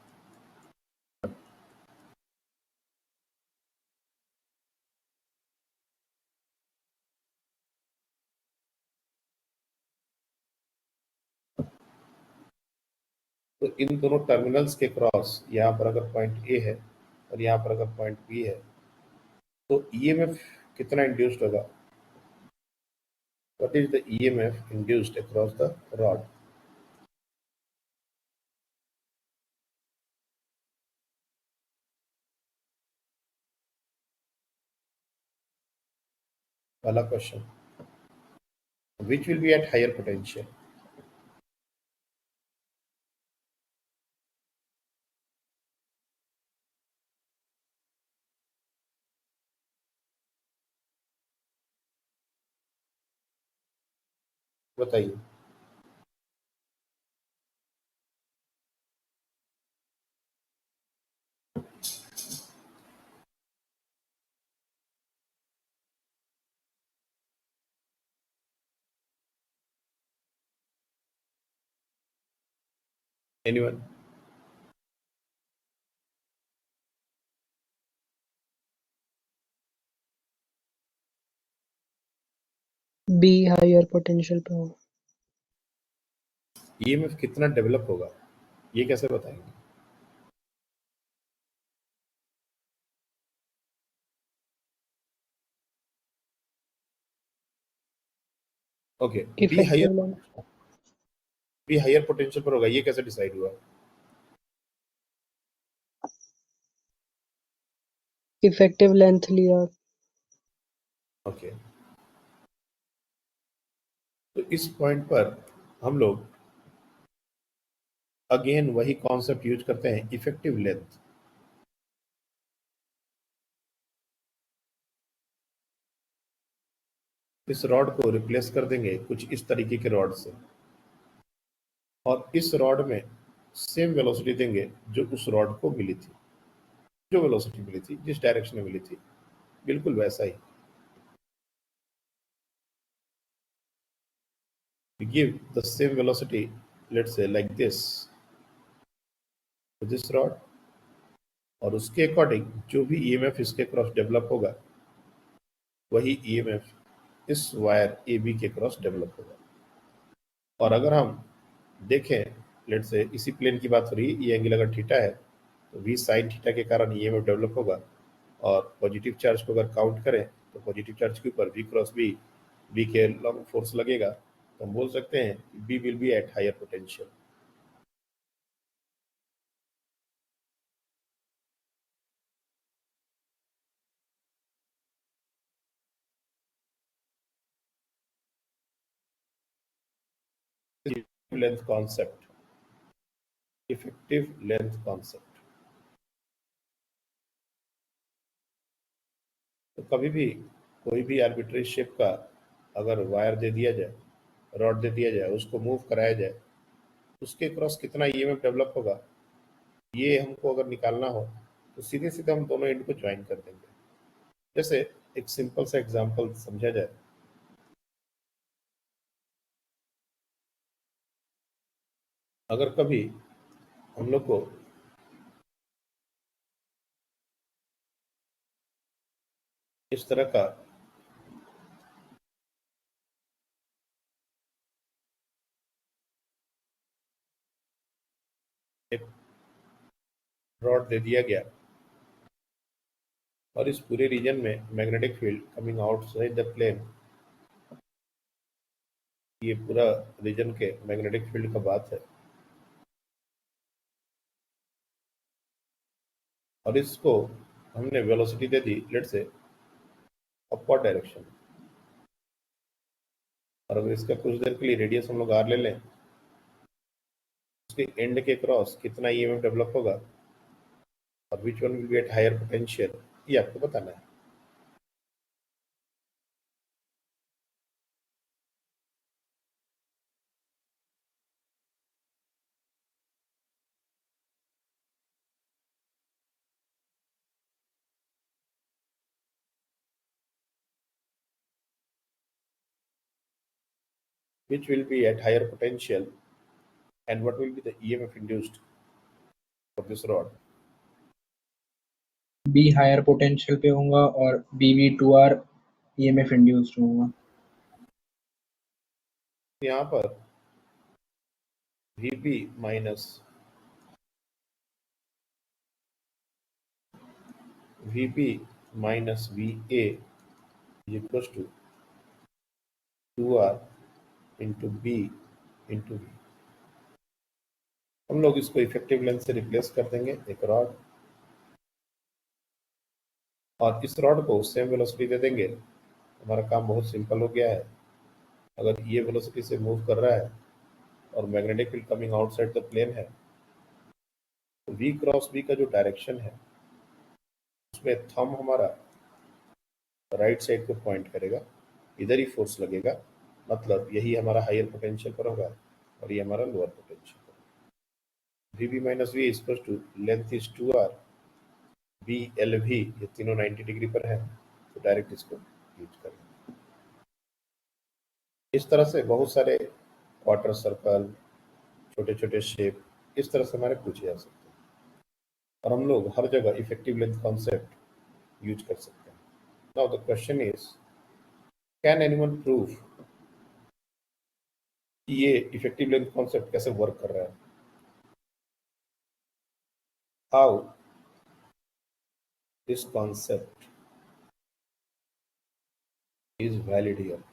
तो इन दोनों टर्मिनल्स के क्रॉस यहाँ पर अगर पॉइंट ए है और यहाँ पर अगर पॉइंट बी है तो ईएमएफ कितना इंड्यूस्ड होगा? What is the EMF induced across the rod? पहला question, which will be at higher potential? बताइए। Anyone? बी हायर पोटेंशियल पे हो। ईएमएफ कितना डेवलप होगा ये कैसे बताएंगे? ओके, बी हायर पोटेंशियल पर होगा, ये कैसे डिसाइड हुआ? इफेक्टिव लेंथ लिया। ओके, तो इस पॉइंट पर हम लोग अगेन वही कॉन्सेप्ट यूज करते हैं, इफेक्टिव लेंथ। इस रॉड को रिप्लेस कर देंगे कुछ इस तरीके के रॉड से और इस रॉड में सेम वेलोसिटी देंगे जो उस रॉड को मिली थी, जो वेलोसिटी मिली थी, जिस डायरेक्शन में मिली थी, बिल्कुल वैसा ही। We give the same velocity, let's say like this, to this rod, और उसके अकॉर्डिंग जो भी ईएमएफ इसके क्रॉस डेवलप होगा वही ईएमएफ इस वायर ए बी के क्रॉस डेवलप होगा। और अगर हम देखें, लेट्स से इसी प्लेन की बात हो रही है, ये एंगल अगर थीटा है तो वी साइन थीटा के कारण ईएमएफ डेवलप होगा। और पॉजिटिव चार्ज को अगर काउंट करें तो पॉजिटिव चार्ज के ऊपर वी क्रॉस बी के लॉन्ग फोर्स लगेगा, तो हम बोल सकते हैं B will be at higher potential. Length concept, effective length concept. तो कभी भी कोई भी आर्बिट्रेरी शेप का अगर वायर दे दिया जाए, रॉड दे दिया जाए, उसको मूव कराया जाए, उसके क्रॉस कितना ईएमएफ डेवलप होगा ये हमको अगर निकालना हो तो सीधे सीधे हम दोनों एंड को ज्वाइन कर देंगे। जैसे एक सिंपल सा एग्जांपल समझा जाए, अगर कभी हम लोग को इस तरह का एक रॉड दे दिया गया और इस पूरे रीजन में magnetic field coming outside the plane, ये पूरा रीजन के मैग्नेटिक फील्ड का बात है, और इसको हमने वेलोसिटी दे दी लेट्स से अपवर्ड डायरेक्शन, और अगर इसका कुछ देर के लिए रेडियस हम लोग आर ले लें, उसके एंड के क्रॉस कितना ईएमएफ डेवलप होगा और which one will be at higher potential, ये आपको बताना है। Which will be at higher potential and what will be the EMF induced for this rod? B higher potential पे होगा और BV2R EMF इंड्यूस्ड होगा। यहाँ पर VB minus VP minus VA is equals to 2R into B into V। हम लोग इसको effective length से रिप्लेस कर देंगे एक रॉड, और इस रॉड को सेम वेलोसिटी दे देंगे। हमारा काम बहुत सिंपल हो गया है। अगर ये वेलोसिटी से मूव कर रहा है और magnetic field coming outside the plane है, तो V क्रॉस B का जो डायरेक्शन है उसमें थंब हमारा राइट साइड को पॉइंट करेगा, इधर ही फोर्स लगेगा, मतलब यही हमारा हायर पोटेंशियल पर होगा और ये हमारा लोअर पोटेंशियल पर। VB minus V is equal to length is 2R, B L V ये तीनों 90 डिग्री पर है, तो डायरेक्ट इसको यूज करेंगे। इस तरह से बहुत सारे क्वार्टर सर्कल, छोटे छोटे शेप इस तरह से हमारे पूछे जा सकते हैं, और हम लोग हर जगह इफेक्टिव लेंथ कॉन्सेप्ट यूज कर सकते हैं। Now the question is, can anyone prove कि ये इफेक्टिव लेंथ कॉन्सेप्ट कैसे वर्क कर रहा है? How this concept is valid here?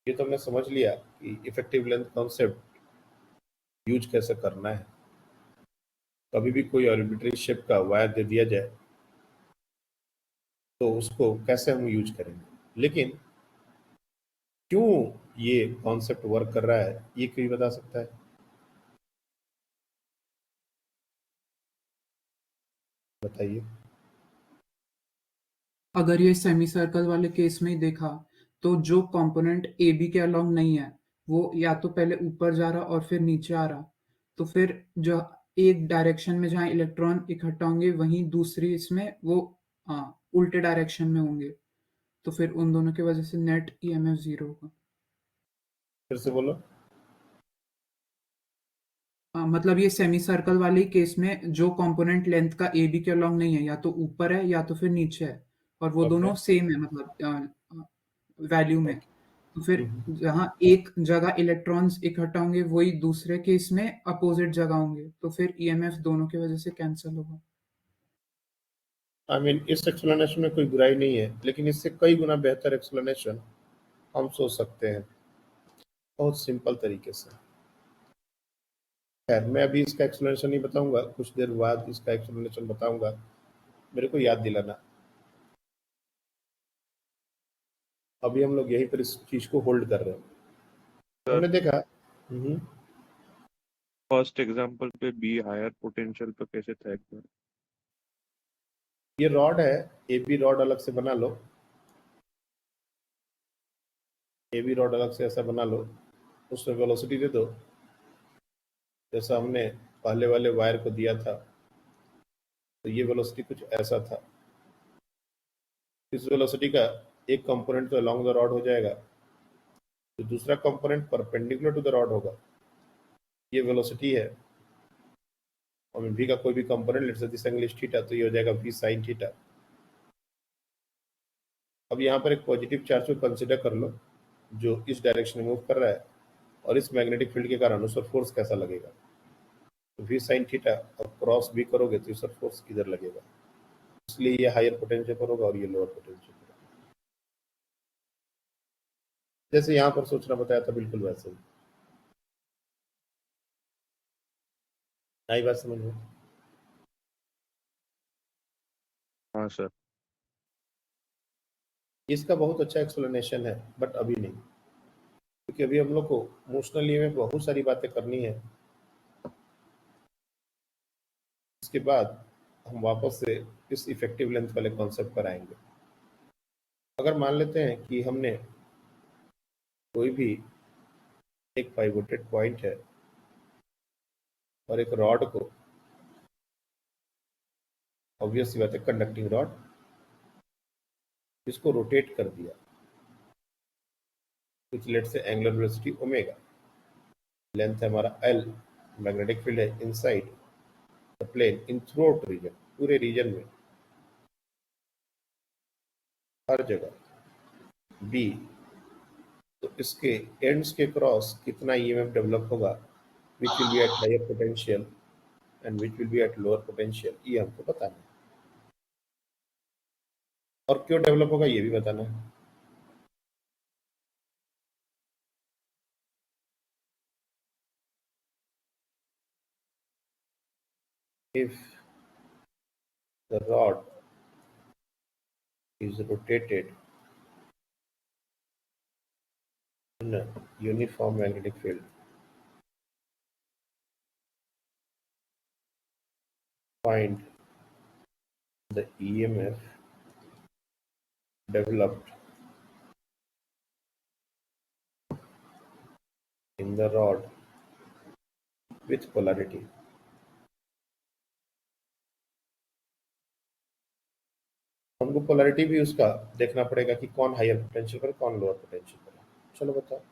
ये तो हमने समझ लिया कि इफेक्टिव लेंथ कॉन्सेप्ट यूज कैसे करना है। कभी भी कोई आर्बिट्री शेप का वायर दे दिया जाए तो उसको कैसे हम यूज करेंगे, लेकिन क्यों ये कॉन्सेप्ट वर्क कर रहा है ये कोई बता सकता है? बताइए। अगर ये सेमी सर्कल वाले केस में ही देखा, तो जो कंपोनेंट ए बी के अलोंग नहीं है वो या तो पहले ऊपर जा रहा और फिर नीचे आ रहा, तो फिर जो एक डायरेक्शन में जहाँ इलेक्ट्रॉन इकट्ठा होंगे वहीं दूसरी इसमें वो उल्टे डायरेक्शन में होंगे, तो फिर उन दोनों की वजह से नेट ईएमएफ 0 होगा। फिर से बोलो। मतलब ये सेमी सर्कल वाले केस में जो कंपोनेंट लेंथ का ए बी के अलोंग नहीं है, या तो ऊपर है या तो फिर नीचे है, और वो ओके। दोनों सेम है मतलब वैल्यू में, तो फिर हम्म। जहाँ एक जगह इलेक्ट्रॉन्स इकट्ठा होंगे वही दूसरे केस में अपोजिट जगह होंगे, तो फिर ईएमएफ दोनों की वजह से कैंसिल होगा। आई मीन इस एक्सप्लेनेशन में कोई बुराई नहीं है, लेकिन इससे कई गुना बेहतर एक्सप्लेनेशन हम सोच सकते हैं बहुत सिंपल तरीके से। खैर, मैं अभी इसका एक्सप्लेनेशन नहीं बताऊंगा, कुछ देर बाद इसका एक्सप्लेनेशन बताऊंगा, मेरे को याद दिलाना। अभी हम लोग यहीं पर इस चीज को होल्ड कर रहे हैं। हमने देखा फर्स्ट एग्जांपल पे बी हायर पोटेंशियल पे कैसे था एक बार? ये रॉड है, ए बी रॉड अलग से बना लो, ए बी रॉड अलग से ऐसा बना लो, उसमें वेलोसिटी दे दो जैसा हमने पहले वाले वायर को दिया था, तो ये वेलोसिटी कुछ ऐसा था। इस वेलोसिटी का एक कंपोनेंट तो अलोंग द रॉड हो जाएगा, तो दूसरा component perpendicular to the rod होगा। ये वेलोसिटी है, और v का कोई भी component let's say this angle is theta, तो ये हो जाएगा v sin थीटा। अब यहाँ पर एक पॉजिटिव चार्ज को कंसिडर कर लो जो इस डायरेक्शन में मूव कर रहा है, और इस मैग्नेटिक फील्ड के कारण उस पर फोर्स कैसा लगेगा। तो v sin थीटा और क्रॉस b करोगे तो इस पर फोर्स किधर लगेगा, इसलिए ये हायर पोटेंशियल पर होगा और ये लोअर पोटेंशियल पर होगा। जैसे यहाँ पर सोचना बताया था बिल्कुल वैसे ही। आई बात समझ में? हाँ सर। इसका बहुत अच्छा एक्सप्लेनेशन है, बट अभी नहीं, क्योंकि अभी हम लोग को इमोशनली में बहुत सारी बातें करनी है। इसके बाद हम वापस से इस इफेक्टिव लेंथ वाले कॉन्सेप्ट पर आएंगे। अगर मान लेते हैं कि हमने कोई भी एक पाइवोटेड पॉइंट है और एक रॉड को, ऑब्वियस सी बात है कंडक्टिंग रॉड, इसको रोटेट कर दिया कुछ लेट से एंगुलर वेलोसिटी ओमेगा, लेंथ है हमारा एल, मैग्नेटिक फील्ड है inside the plane in through region, पूरे रीजन में हर जगह बी, तो इसके एंड्स के क्रॉस कितना ईएमएफ डेवलप होगा which will be at higher potential and which will be at lower potential, ये हमको बताना है। और क्यों डेवलप होगा ये भी बताना है। If the rod is rotated in a uniform magnetic field, find the EMF developed in the rod with polarity. हमको पोलैरिटी भी उसका देखना पड़ेगा कि कौन हायर पोटेंशियल पर, कौन लोअर पोटेंशियल पर है। चलो बताओ।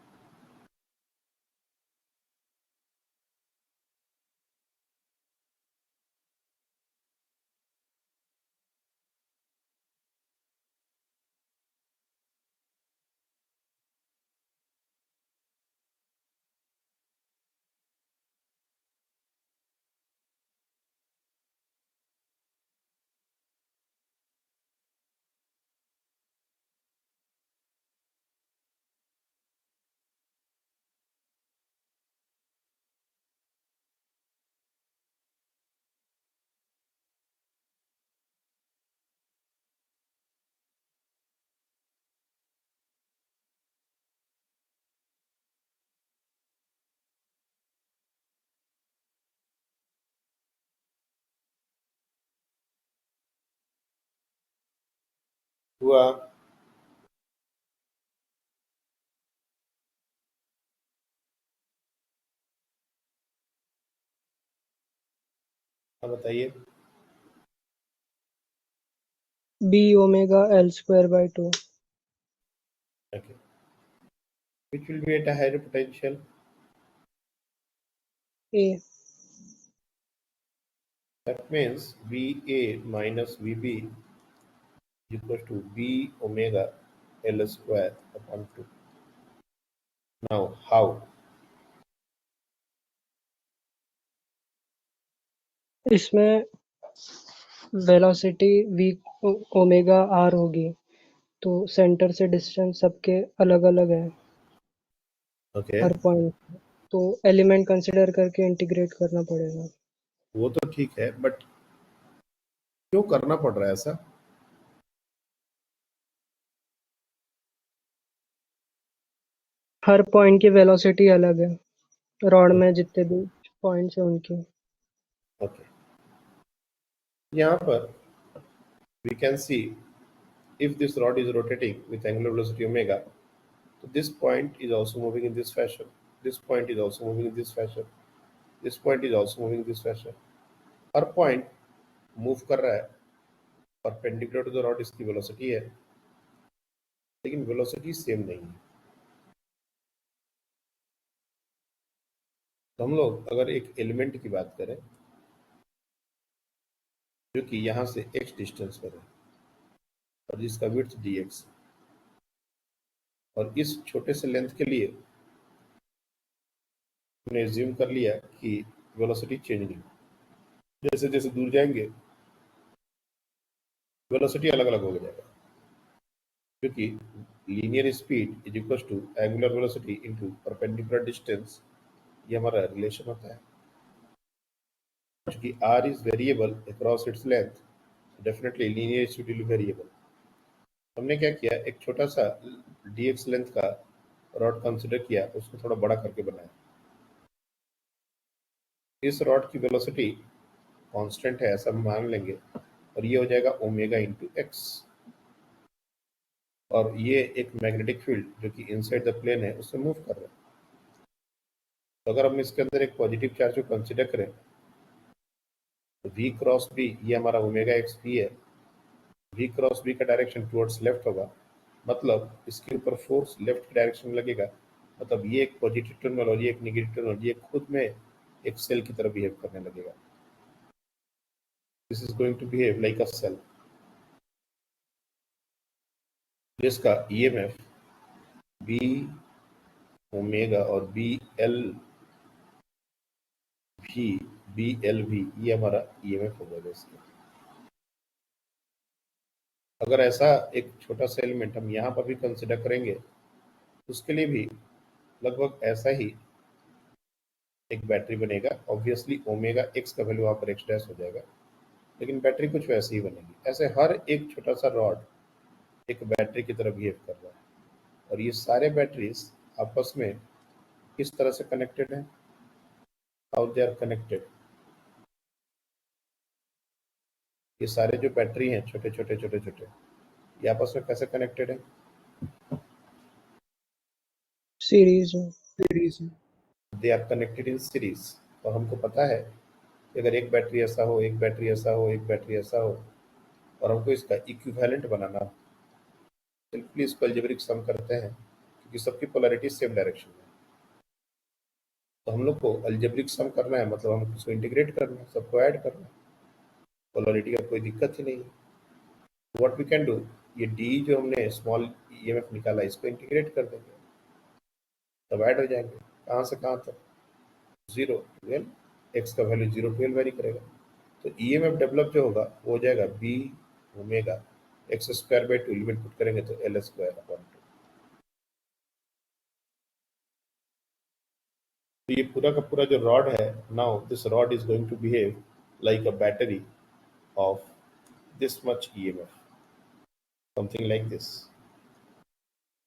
हुआ? अब बताइए। B omega L square by 2. Okay. Which will be at a higher potential? A. That means VA minus VB is equal to B omega L square upon 2. Now, how? इसमें velocity v omega r होगी, तो centre से distance सबके अलग अलग है Okay. हर point, तो element consider करके इंटीग्रेट करना पड़ेगा। वो तो ठीक है, बट क्यों करना पड़ रहा है ऐसा? हर पॉइंट की वेलोसिटी अलग है, रॉड में जितने भी पॉइंट्स हैं उनकी। ओके, यहाँ पर we can see if this rod is rotating with angular velocity omega, so this point is also moving in this fashion. This point is also moving in this fashion. This point is also moving in this fashion. Her point move कर रहा है, perpendicular to the rod इसकी velocity है, लेकिन velocity same नहीं है। तो हम लोग अगर एक एलिमेंट की बात करें जो कि यहाँ से x डिस्टेंस पर है और जिसका विड्थ dx, और इस छोटे से लेंथ के लिए हमने एज्यूम कर लिया कि वेलोसिटी चेंज नहीं, जैसे जैसे दूर जाएंगे वेलोसिटी अलग अलग हो जाएगा, क्योंकि linear speed is equal to angular velocity into perpendicular distance, ये हमारा रिलेशन होता है। क्योंकि r is variable across its length, definitely linear speed will be variable. हमने क्या किया, एक छोटा सा dx लेंथ का रॉड कंसिडर किया, उसको थोड़ा बड़ा करके बनाया। इस रॉड की वेलोसिटी कांस्टेंट है ऐसा हम मान लेंगे, और ये हो जाएगा ओमेगा इंटू एक्स, और ये एक मैग्नेटिक फील्ड जो कि इनसाइड द प्लेन है उससे मूव कर रहा है। तो अगर हम इसके अंदर एक पॉजिटिव चार्ज को कंसिडर करें तो v क्रॉस b, ये हमारा ओमेगा एक्स भी है, v क्रॉस b का डायरेक्शन टुवर्ड्स लेफ्ट होगा, मतलब इसके ऊपर फोर्स लेफ्ट डायरेक्शन में लगेगा, मतलब ये एक पॉजिटिव टर्मिनल और ये एक नेगेटिव टर्मिनल, ये खुद में एक सेल की तरह बिहेव करने लगेगा। This is going to behave like a cell, जिसका ईएमएफ बी ओमेगा और बी एल भी बी एल भी ये हमारा ईएमएफ हो जाएगा इसका। अगर ऐसा एक छोटा सा एलिमेंट हम यहाँ पर भी कंसिडर करेंगे तो उसके लिए भी लगभग ऐसा ही एक बैटरी बनेगा। ऑब्वियसली ओमेगा एक्स का वैल्यू वहाँ पर एक्स डैश हो जाएगा, लेकिन बैटरी कुछ वैसी ही बनेगी। ऐसे हर एक छोटा सा रॉड एक बैटरी की तरह बिहेव कर रहा है, और ये सारे बैटरीज आपस में किस तरह से कनेक्टेड हैं, हाउ दे आर कनेक्टेड। ये सारे जो बैटरी हैं छोटे छोटे छोटे छोटे, ये आपस में कैसे कनेक्टेड है? सीरीज में। सीरीज में। They are connected in series. और हमको पता है कि अगर एक बैटरी ऐसा हो, एक बैटरी ऐसा हो, एक बैटरी ऐसा हो, और हमको इसका इक्विवेलेंट बनाना हो, सिंपली इसको अलजेब्रिक सम करते हैं, क्योंकि सबकी पोलैरिटी सेम डायरेक्शन में। तो हम लोग को अलजेब्रिक सम करना है, मतलब हमको इसको इंटीग्रेट करना है, सबको ऐड करना है। पोलैरिटी का कोई दिक्कत ही नहीं है। व्हाट वी कैन डू, ये डी जो हमने स्मॉल ईएमएफ निकाला इसको इंटीग्रेट कर देंगे, तब ऐड हो जाएंगे। कहाँ से कहाँ तक? 0 12, एक्स का वैल्यू 0 12 वेरी करेगा। तो ईएमएफ डेवलप जो होगा वो हो जाएगा B omega X square by 2, limit put करेंगे तो एल स्क्वायर अपॉन 2। तो ये पूरा का पूरा जो रॉड है, now this rod is going to behave like a battery of this much EMF, something like this,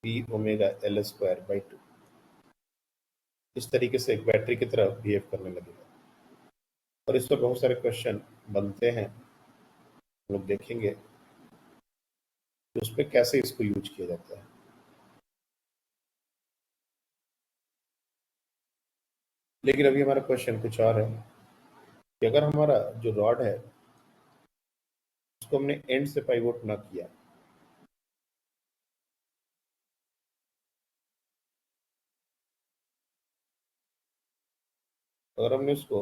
B omega L square by 2। इस तरीके से एक बैटरी की तरह बिहेव करने लगेगा। और इस पर बहुत सारे क्वेश्चन बनते हैं, हम लोग देखेंगे कि उस पर कैसे इसको यूज किया जाता है। लेकिन अभी हमारा क्वेश्चन कुछ और है कि अगर हमारा जो रॉड है उसको हमने एंड से पाइवोट ना किया, अगर हमने उसको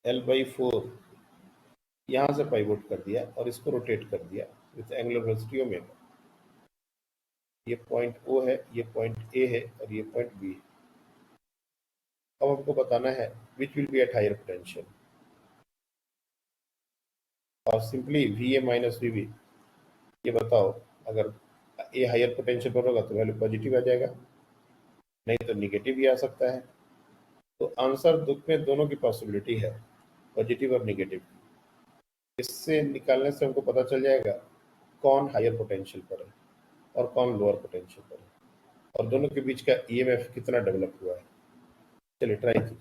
L/4 यहाँ से पाइवोट कर दिया और इसको रोटेट कर दिया विथ एंगुलर वेलोसिटी ओमेगा, ये पॉइंट O है, ये पॉइंट A है और ये पॉइंट B है। अब हमको बताना है which will be at higher potential, और सिंपली VA माइनस VB, ये बताओ अगर A हायर पोटेंशियल पर होगा तो वैल्यू पॉजिटिव आ जाएगा, नहीं तो निगेटिव भी आ सकता है। तो आंसर में दोनों की पॉसिबिलिटी है, पॉजिटिव और निगेटिव। इससे निकालने से हमको पता चल जाएगा कौन हायर पोटेंशियल पर है और कौन लोअर पोटेंशियल पर है, और दोनों के बीच का ईएमएफ कितना डेवलप हुआ है। चलिए ट्राई कीजिए।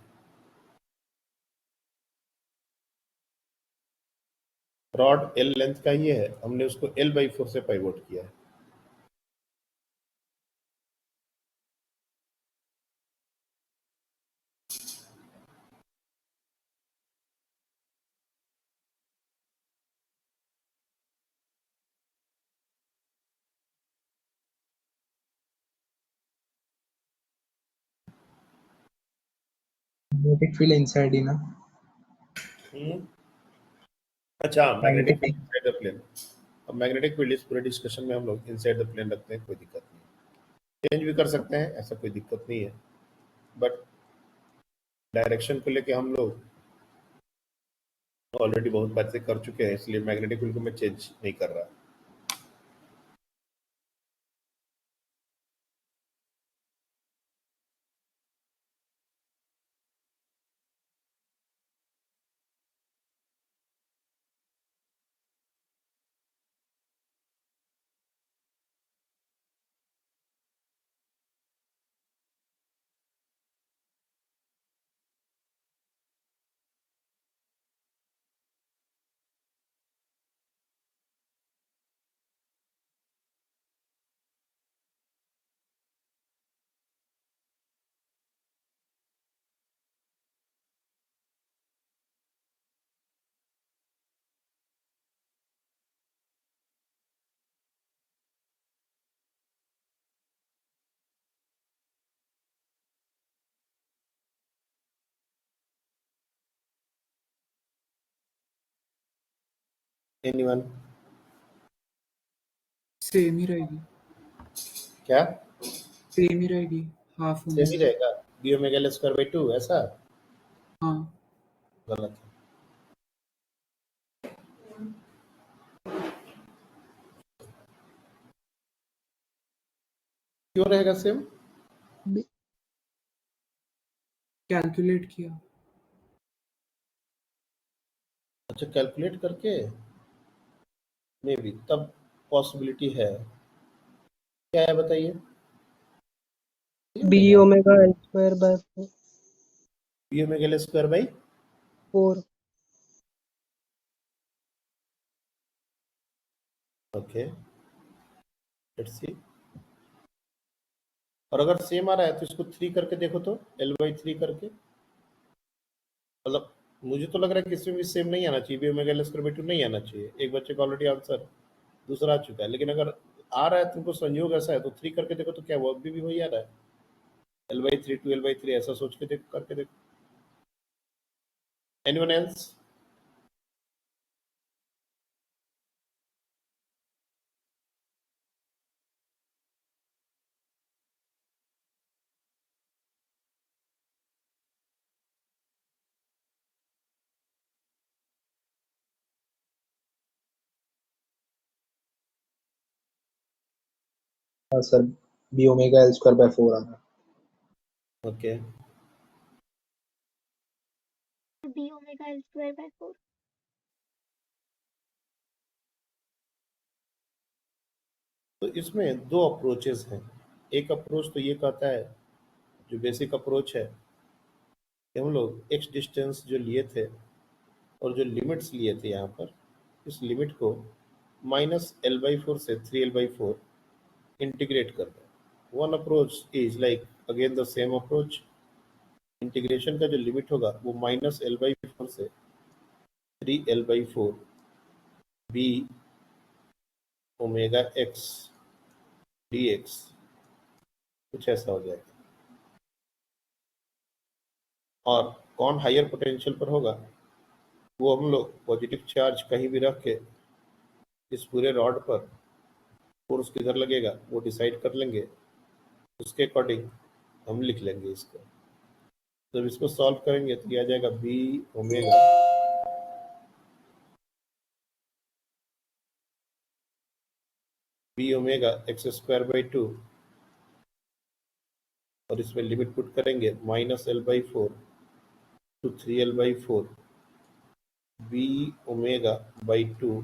रॉड L लेंथ का ही है, हमने उसको L/4 से पाइवोट किया है। मैग्नेटिक फील्ड इनसाइड ही ना। अच्छा, magnetic magnetic field inside the plane. अब मैग्नेटिक फील्ड इस पूरे डिस्कशन में हम लोग इनसाइड द प्लेन रखते हैं, कोई दिक्कत नहीं। चेंज भी कर सकते हैं, ऐसा कोई दिक्कत नहीं है, बट डायरेक्शन को लेके हम लोग ऑलरेडी बहुत बातें कर चुके हैं, इसलिए मैग्नेटिक फील्ड को मैं चेंज नहीं कर रहा। एनीवन? सेम ही रहेगी। क्या सेम ही रहेगी, हाफ सेम ही ओमेगा। रहेगा? B omega L square by 2 ऐसा हाँ गलत है। क्यों रहेगा सेम? कैलकुलेट किया। अच्छा कैलकुलेट करके मे बी तब पॉसिबिलिटी है। क्या है बताइए? B omega L square by B omega L square by 4। Okay let's see. और अगर सेम आ रहा है तो इसको 3 करके देखो तो एल बाई 3 करके, मतलब मुझे तो लग रहा है कि इसमें भी सेम नहीं आना चाहिए, B omega L square by 2 नहीं आना चाहिए। एक बच्चे का ऑलरेडी आंसर दूसरा आ चुका है, लेकिन अगर आ रहा है तुमको संयोग ऐसा है तो 3 करके देखो तो क्या वो अभी भी वही आ रहा है, L by 3 to L by 3 ऐसा सोच के देखो, करके देखो। Anyone else? हाँ sir, B omega L square by 4 आ रहा है। Okay B omega L square by 4। तो इसमें दो अप्रोचेस हैं। एक अप्रोच तो ये कहता है, जो बेसिक अप्रोच है कि हम लोग एक्स डिस्टेंस जो लिए थे और जो लिमिट्स लिए थे यहाँ पर, इस लिमिट को -L/4 से 3L/4 इंटीग्रेट कर दें। One approach is like again the same approach. Integration का जो लिमिट होगा वो -L/4 से 3L/4 B omega x dx कुछ ऐसा हो जाएगा। और कौन हायर पोटेंशियल पर होगा वो हम लोग पॉजिटिव चार्ज कहीं भी रख के इस पूरे रॉड पर फोर्स किधर लगेगा वो डिसाइड कर लेंगे, उसके अकॉर्डिंग हम लिख लेंगे इसको। जब इसको सॉल्व करेंगे तो ये आ जाएगा B omega X square by 2, और इसमें लिमिट पुट करेंगे -L/4 to 3L/4 B omega by 2,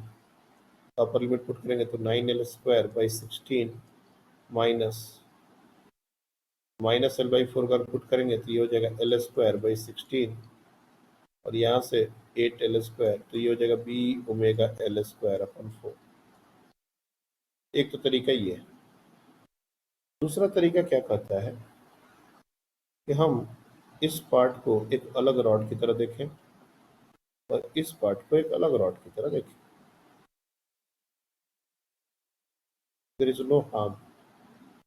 upper limit put करेंगे तो 9L square by 16 minus L/4 का पुट करेंगे तो ये हो जाएगा L स्क्वायर बाई 16, और यहाँ से 8L स्क्वायर, तो ये हो जाएगा B omega L square upon 4। एक तो तरीका ये है। दूसरा तरीका क्या कहता है कि हम इस पार्ट को एक अलग रॉड की तरह देखें और इस पार्ट को एक अलग रॉड की तरह देखें। There is no harm.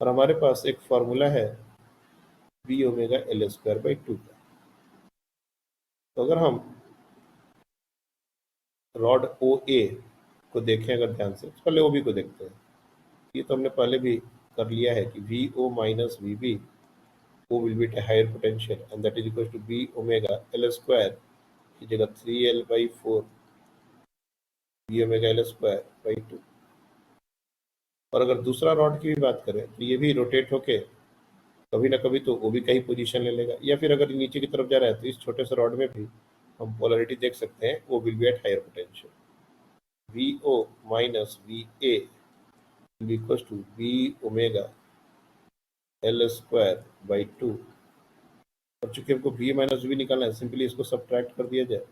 और हमारे पास एक फॉर्मूला है B omega L square by 2 का। तो अगर हम रॉड ओ ए को देखें अगर ध्यान से, तो पहले ओ बी को देखते हैं। ये तो हमने पहले भी कर लिया है कि V O minus V B, O will be at a higher potential, and that is equal to B omega L square की जगह 3L/4 B omega L square by 2। और अगर दूसरा रॉड की भी बात करें तो ये भी रोटेट होके कभी ना कभी तो वो भी कहीं पोजीशन ले लेगा, या फिर अगर नीचे की तरफ जा रहा है तो इस छोटे से रॉड में भी हम पोलरिटी देख सकते हैं, वो will be at higher potential. VO minus VA will be equals to B omega L square by 2। और चूंकि हमको V माइनस V निकालना है, सिंपली इसको सब्ट्रैक्ट कर दिया जाए,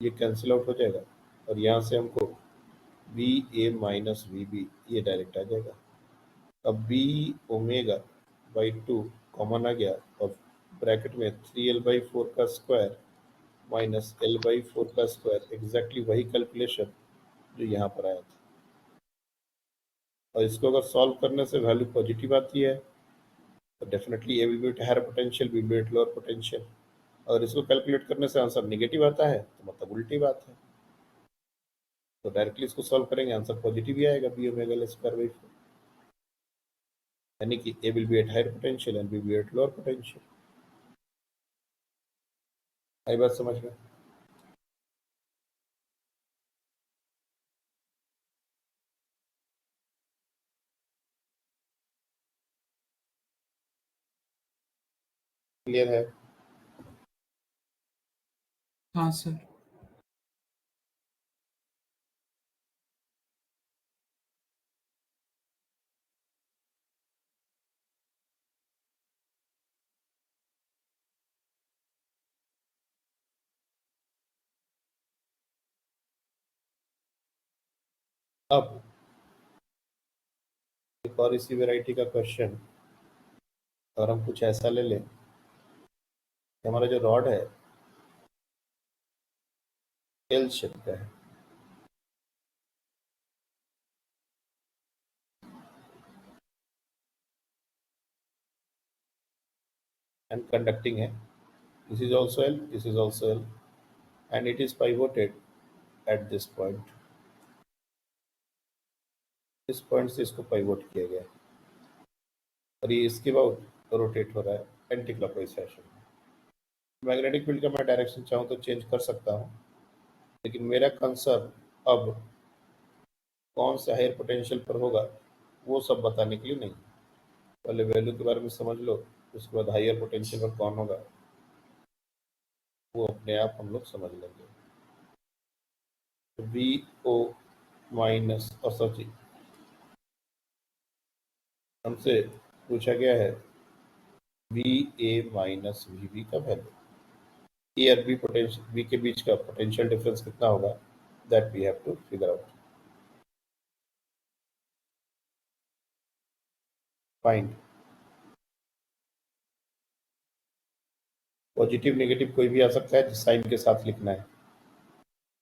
ये कैंसिल आउट हो जाएगा, और यहाँ से हमको B A minus V B ये डायरेक्ट आ जाएगा। अब बी ओमेगा बाई 2 कॉमन आ गया, और ब्रैकेट में 3L/4 का स्क्वायर माइनस L/4 का स्क्वायर, एग्जैक्टली वही कैलकुलेशन जो यहाँ पर आया था। और इसको अगर सॉल्व करने से वैल्यू पॉजिटिव आती है तो definitely A will be at higher potential, B will be at lower potential. और इसको कैलकुलेट करने से आंसर निगेटिव आता है तो मतलब उल्टी बात है। तो डायरेक्टली इसको सॉल्व करेंगे, आंसर पॉजिटिव ही आएगा, B omega L square by 4। यानी कि A will be at higher potential and B will be at lower potential. आई बात समझ में? क्लियर है? हाँ सर। अब एक और इसी वैरायटी का क्वेश्चन, और हम कुछ ऐसा ले लें कि हमारा जो रॉड है एल शेप का है, एंड कंडक्टिंग है. This is also L, this is also L, and it is pivoted at this point. इस पॉइंट से इसको पाइवोट किया गया है और ये इसके बाद रोटेट हो रहा है एंटी क्लॉकवाइज फैशन में. मैग्नेटिक फील्ड का मैं डायरेक्शन चाहूँ तो चेंज कर सकता हूँ, लेकिन मेरा कंसर्न अब कौन सा हायर पोटेंशियल पर होगा वो सब बताने के लिए नहीं. पहले वैल्यू के बारे में समझ लो, उसके बाद हायर पोटेंशियल पर कौन होगा वो अपने आप हम लोग समझ लेंगे. वी ओ माइनस, और सॉरी, हमसे पूछा गया है V A minus V B का वैल्यू. ए और बी पोटेंशियल, बी के बीच का पोटेंशियल डिफरेंस कितना होगा, that we have to figure out. Find. Positive negative कोई भी आ सकता है, जिस साइन के साथ लिखना है.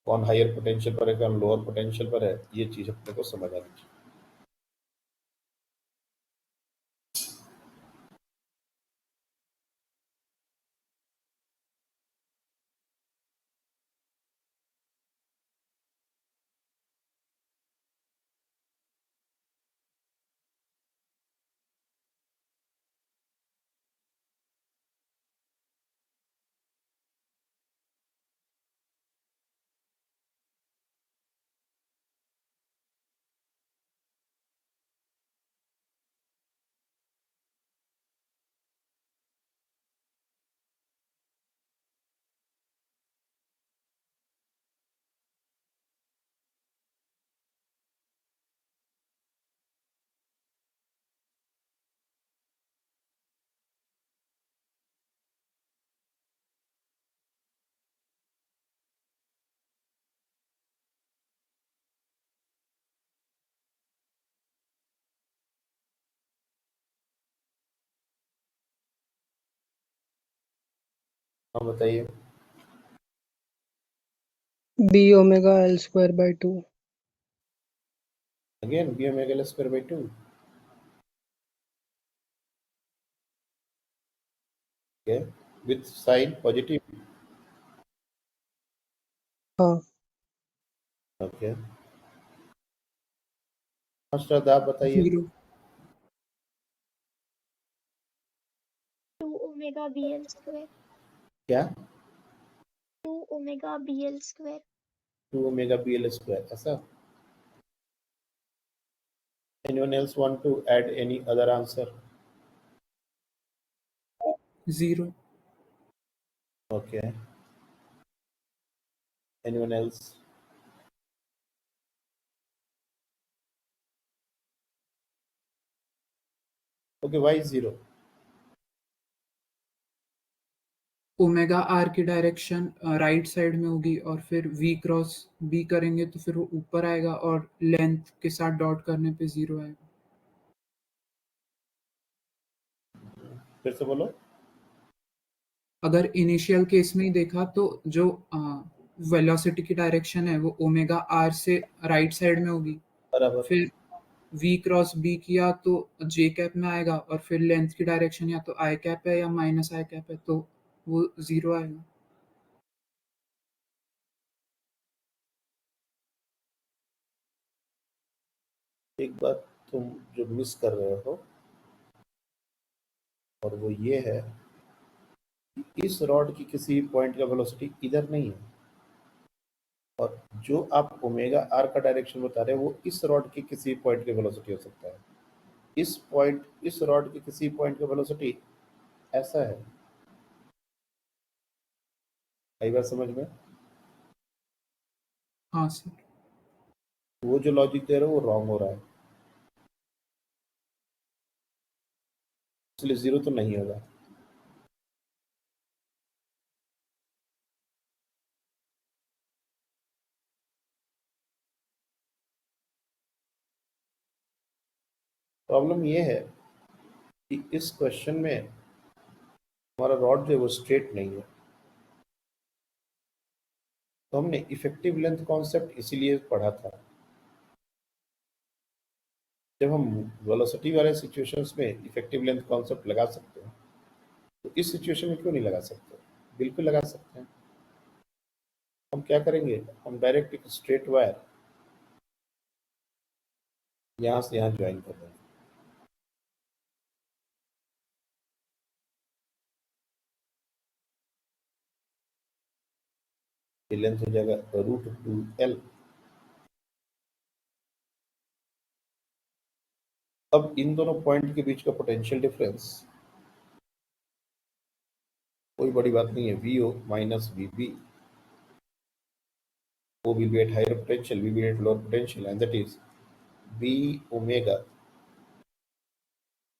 कौन हायर पोटेंशियल पर है, कौन लोअर पोटेंशियल पर है, ये चीज अपने को समझ आनी चाहिए. हाँ बताइए. B omega L square by 2. Again B omega L square by 2. Okay, with sign positive. हाँ. ओके, मास्टर आप बताइए. 0. 2 ओमेगा BL स्क्वायर. क्या? 2 omega BL square. 2 omega B L square, ऐसा. Anyone else want to add any other answer? 0. Okay. Anyone else? Okay, why 0? Omega R की direction right side में होगी और फिर वी क्रॉस बी करेंगे तो फिर वो ऊपर आएगा और लेंथ के साथ डॉट करने पे 0 आएगा. फिर से बोलो. अगर इनिशियल केस में ही देखा तो जो वेलोसिटी की डायरेक्शन है वो ओमेगा आर से राइट साइड में होगी. बराबर. फिर वी क्रॉस बी किया तो जे कैप में आएगा और फिर लेंथ की डायरेक्शन या तो आई कैप है या माइनस आई कैप है तो वो 0 आएगा. एक बात तुम जो मिस कर रहे हो, और वो ये है कि इस रॉड की किसी पॉइंट का वेलोसिटी इधर नहीं है, और जो आप ओमेगा आर का डायरेक्शन बता रहे हैं वो इस रॉड के किसी पॉइंट के वेलोसिटी हो सकता है। इस रॉड के किसी पॉइंट का वेलोसिटी ऐसा है। कई बार समझ में, हाँ सर। वो जो लॉजिक दे रहे हो वो रॉन्ग हो रहा है, इसलिए जीरो तो नहीं होगा। प्रॉब्लम ये है कि इस क्वेश्चन में हमारा रॉड जो है वो स्ट्रेट नहीं है, तो हमने इफेक्टिव लेंथ कॉन्सेप्ट इसीलिए पढ़ा था। जब हम वेलोसिटी वाले सिचुएशंस में इफेक्टिव लेंथ कॉन्सेप्ट लगा सकते हैं, तो इस सिचुएशन में क्यों नहीं लगा सकते? बिल्कुल लगा सकते हैं। हम क्या करेंगे, हम डायरेक्ट एक स्ट्रेट वायर यहाँ से यहाँ ज्वाइन कर देंगे। ये लेंथ हो जाएगा √2L। अब इन दोनों पॉइंट के बीच का पोटेंशियल डिफरेंस कोई बड़ी बात नहीं है, VO minus VB। O will be at higher potential, V will be at lower potential, and that is B omega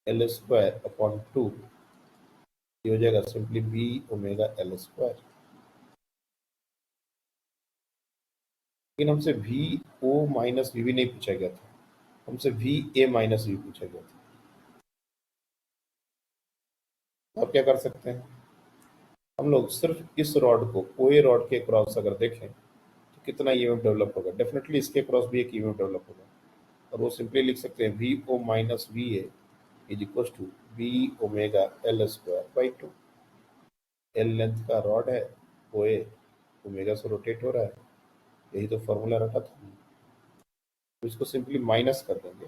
L square upon 2। ये हो जाएगा simply B omega L square. लेकिन हमसे VO माइनस VB नहीं पूछा गया था, हमसे VA माइनस V पूछा गया था। अब क्या कर सकते हैं, हम लोग सिर्फ इस रॉड को OA रॉड के क्रॉस अगर देखें तो कितना ईएमएफ डेवलप होगा, डेफिनेटली इसके क्रॉस भी एक ईएमएफ डेवलप होगा, और वो सिंपली लिख सकते हैं VO minus VA is equal to B omega L square by 2। L length का रॉड है, OA ओमेगा से रोटेट हो रहा है, यही तो फॉर्मूला रखा था। तो इसको सिंपली माइनस कर देंगे,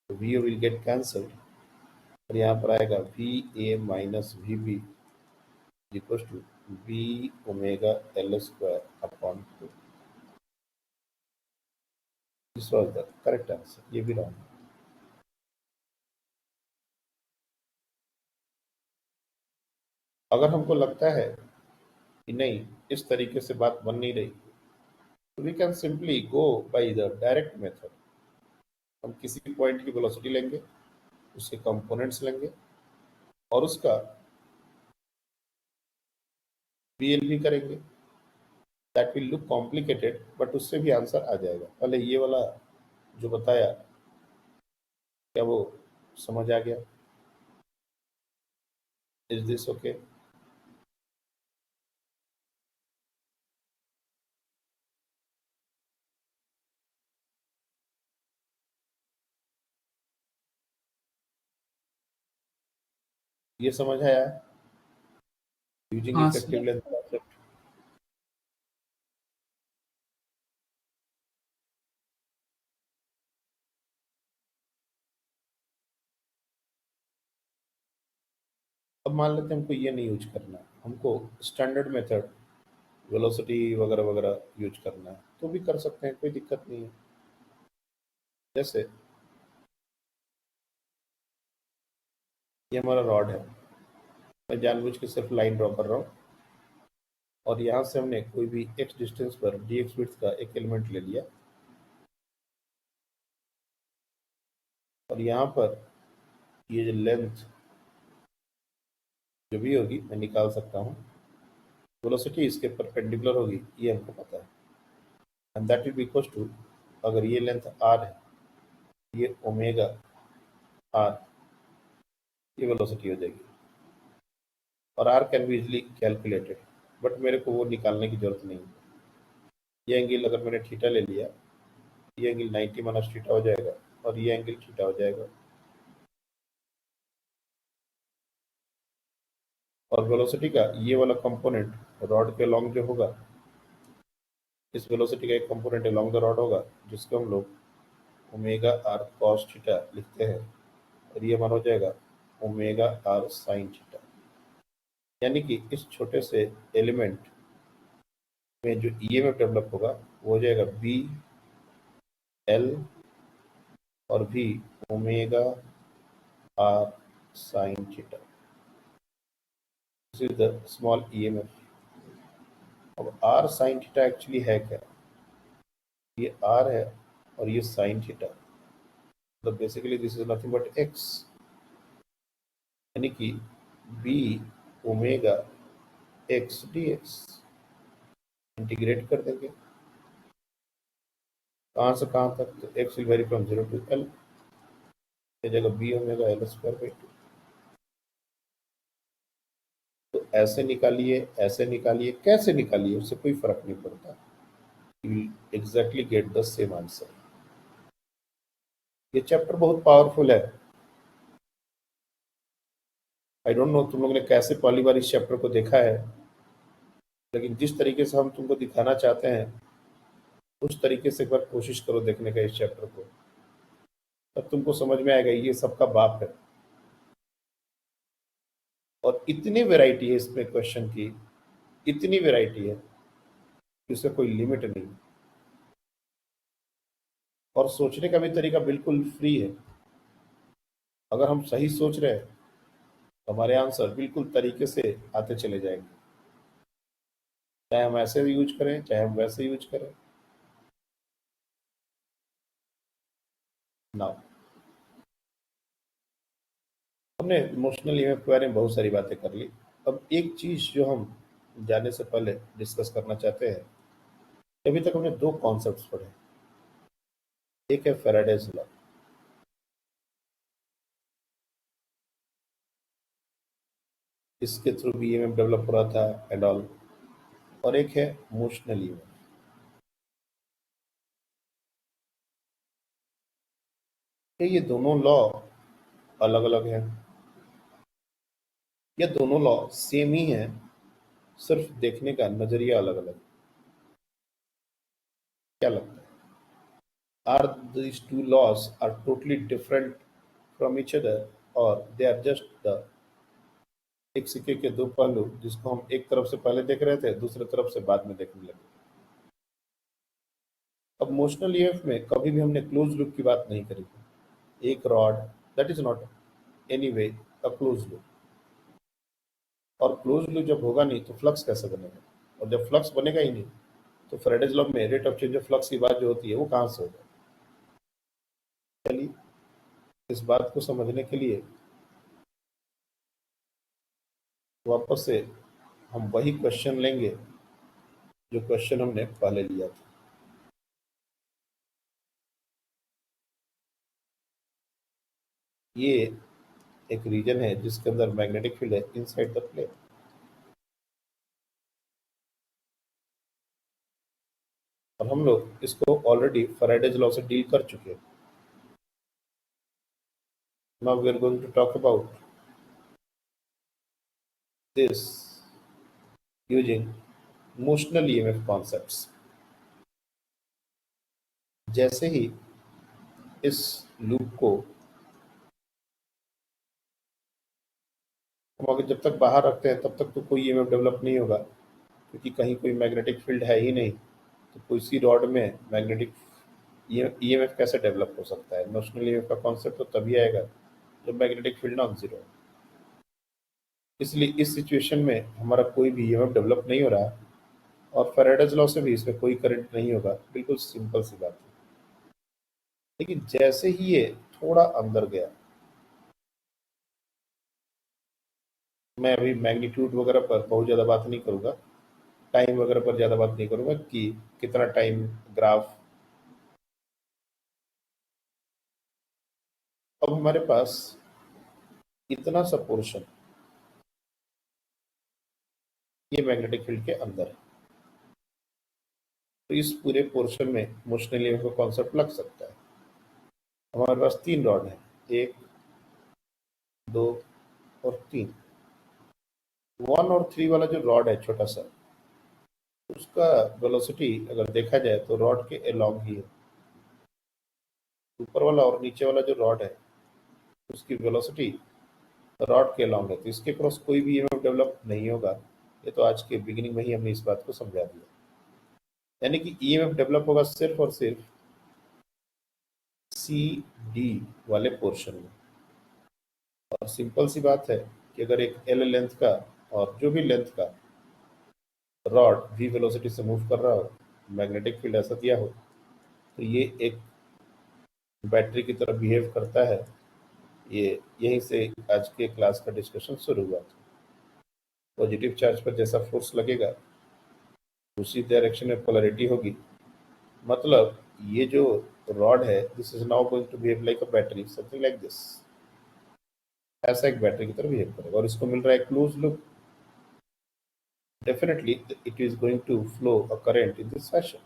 तो VO विल गेट कैंसल्ड, और यहाँ पर आएगा VA minus VB equal to B omega L square upon 2। This was the correct answer. ये भी रॉन्ग है। अगर हमको लगता है कि नहीं इस तरीके से बात बन नहीं रही, तो we can simply go by the direct method. हम किसी पॉइंट की वेलोसिटी लेंगे, उसके कंपोनेंट्स लेंगे, और उसका VLV करेंगे। That will look complicated, but उससे भी आंसर आ जाएगा। पहले ये वाला जो बताया, क्या वो समझ आ गया? Is this okay? ये समझ आया यूजिंग हाँ इफेक्टिव सर। Length concept? अब मान लेते हैं हमको ये नहीं यूज करना है, हमको स्टैंडर्ड मेथड वेलोसिटी वगैरह वगैरह यूज करना है, तो भी कर सकते हैं, कोई दिक्कत नहीं है। जैसे ये हमारा रॉड है, मैं जानबूझ के सिर्फ लाइन ड्रॉ कर रहा हूँ, और यहाँ से हमने कोई भी x डिस्टेंस पर dx विड्थ का एक एलिमेंट ले लिया, और यहाँ पर ये जो लेंथ जो भी होगी मैं निकाल सकता हूँ, वेलोसिटी इसके परपेंडिकुलर होगी, ये हमको पता है, and that will be equal to, अगर ये लेंथ r है, ये ओमेगा r, ये वेलोसिटी हो जाएगी, और r can be easily calculated, but मेरे को वो निकालने की जरूरत नहीं है। ये एंगल अगर मैंने थीटा ले लिया, ये एंगल 90 माइनस थीटा हो जाएगा, और ये एंगल थीटा हो जाएगा, और वेलोसिटी का ये वाला कंपोनेंट रॉड के लॉन्ग जो होगा, इस वेलोसिटी का एक कंपोनेंट अलॉन्ग द रॉड होगा, जिसको हम लोग ओमेगा आर कॉस थीटा लिखते हैं, और ये मान हो जाएगा ओमेगा आर साइन थीटा, यानी कि इस छोटे से एलिमेंट में जो ईएमएफ डेवलप होगा वो हो जाएगा बी एल और B omega R sine theta. This is the small EMF. अब आर साइन थीटा एक्चुअली है क्या? ये आर है और ये साइन थीटा, तो basically this is nothing but X, यानी कि B omega X D X. Integrate कर देंगे कहाँ से कहाँ तक, तो X will vary from 0 to L, ये जगह B omega L square by 2। तो ऐसे निकालिए, ऐसे निकालिए, कैसे निकालिए उससे कोई फर्क नहीं पड़ता, you will exactly get the same answer. ये चैप्टर बहुत पावरफुल है। आई डोंट नो तुम लोगों ने कैसे पहली बार इस चैप्टर को देखा है, लेकिन जिस तरीके से हम तुमको दिखाना चाहते हैं उस तरीके से एक बार कोशिश करो देखने का इस चैप्टर को, तब तुमको समझ में आएगा ये सबका बाप है। और इतनी वैरायटी है इसमें क्वेश्चन की, इतनी वैरायटी है कि उसका कोई लिमिट नहीं। और सोचने का भी तरीका बिल्कुल फ्री है। अगर हम सही सोच रहे हैं तो हमारे आंसर बिल्कुल तरीके से आते चले जाएंगे, चाहे हम ऐसे यूज करें चाहे हम वैसे यूज करें। नाउ हमने इमोशनल ईएमएफ के बारे में बहुत सारी बातें कर ली। अब एक चीज जो हम जाने से पहले डिस्कस करना चाहते हैं, अभी तक हमने दो कॉन्सेप्ट्स पढ़े। एक है फैराडेज लॉ, इसके थ्रू भी ईएमएफ डेवलप हो रहा था एंड ऑल, और एक है इमोशनल ईएमएफ। ये दोनों लॉ अलग अलग हैं, ये दोनों लॉ सेम ही हैं, सिर्फ देखने का नजरिया अलग अलग। क्या लगता है, are these two laws are totally different from each other or they are just the एक सिक्के के दो पहलू जिसको हम एक तरफ से पहले देख रहे थे दूसरे तरफ से बाद में देखने लगे। अब इमोशनल ईएमएफ में कभी भी हमने क्लोज लूप की बात नहीं करी। एक rod that is not anyway a close loop, और क्लोज लूप जब होगा नहीं तो फ्लक्स कैसे बनेगा, और जब फ्लक्स बनेगा ही नहीं तो फैराडेज लॉ में rate of change of flux की बात जो होती है वो कहाँ से होगा। चलिए इस बात को समझने के लिए वापस से हम वही क्वेश्चन लेंगे जो क्वेश्चन हमने पहले लिया था। ये एक रीजन है जिसके अंदर मैग्नेटिक फील्ड है इनसाइड द प्लेन, और हम लोग इसको ऑलरेडी फैराडेज लॉ से डील कर चुके हैं। Now we are going to talk about this using motional EMF concepts. जैसे ही इस लूप को हम अगर जब तक बाहर रखते हैं तब तक तो कोई ईएमएफ डेवलप नहीं होगा, क्योंकि कहीं कोई मैग्नेटिक फील्ड है ही नहीं। तो कोई सी रॉड में मैग्नेटिक ईएमएफ कैसे डेवलप हो सकता है। इमोशनल ईएमएफ का कॉन्सेप्ट तो तभी आएगा जब मैग्नेटिक फील्ड नॉन जीरो है। इसलिए इस सिचुएशन में हमारा कोई भी ईएमएफ डेवलप नहीं हो रहा, और फैराडेज लॉ से भी इसमें कोई करंट नहीं होगा। बिल्कुल सिंपल सी बात है। लेकिन जैसे ही ये थोड़ा अंदर गया, मैं अभी मैग्नीट्यूड वगैरह पर बहुत ज़्यादा बात नहीं करूँगा, टाइम वगैरह पर ज़्यादा बात नहीं करूँगा कि कितना टाइम ग्राफ। अब हमारे पास इतना सा पोर्शन ये मैग्नेटिक फील्ड के अंदर है, तो इस पूरे पोर्शन में इमोशनल ईएमएफ का कॉन्सेप्ट लग सकता है। हमारे पास तीन रॉड हैं, 1 2 और 3। 1 और 3 वाला जो रॉड है छोटा सा, उसका वेलोसिटी अगर देखा जाए तो रॉड के अलोंग ही है। ऊपर वाला और नीचे वाला जो रॉड है उसकी वेलोसिटी रॉड के अलॉन्ग है तो इसके क्रॉस कोई भी ईएमएफ डेवलप नहीं होगा। ये तो आज के बिगिनिंग में ही हमने इस बात को समझा दिया। यानी कि ईएमएफ डेवलप होगा सिर्फ और सिर्फ सी डी वाले पोर्शन में। और सिंपल सी बात है कि अगर एक एल लेंथ का और जो भी लेंथ का रॉड वी वेलोसिटी से मूव कर रहा हो, मैग्नेटिक फील्ड ऐसा दिया हो, तो ये एक बैटरी की तरह बिहेव करता है। ये यहीं से आज के क्लास का डिस्कशन शुरू हुआ था। पॉजिटिव चार्ज पर जैसा फोर्स लगेगा उसी डायरेक्शन में पोलैरिटी होगी। मतलब ये जो रॉड है this is now going to behave like a battery, something like this. ऐसा एक बैटरी की तरह बिहेव करेगा और इसको मिल रहा है close loop. Definitely it is going to flow a current in this fashion.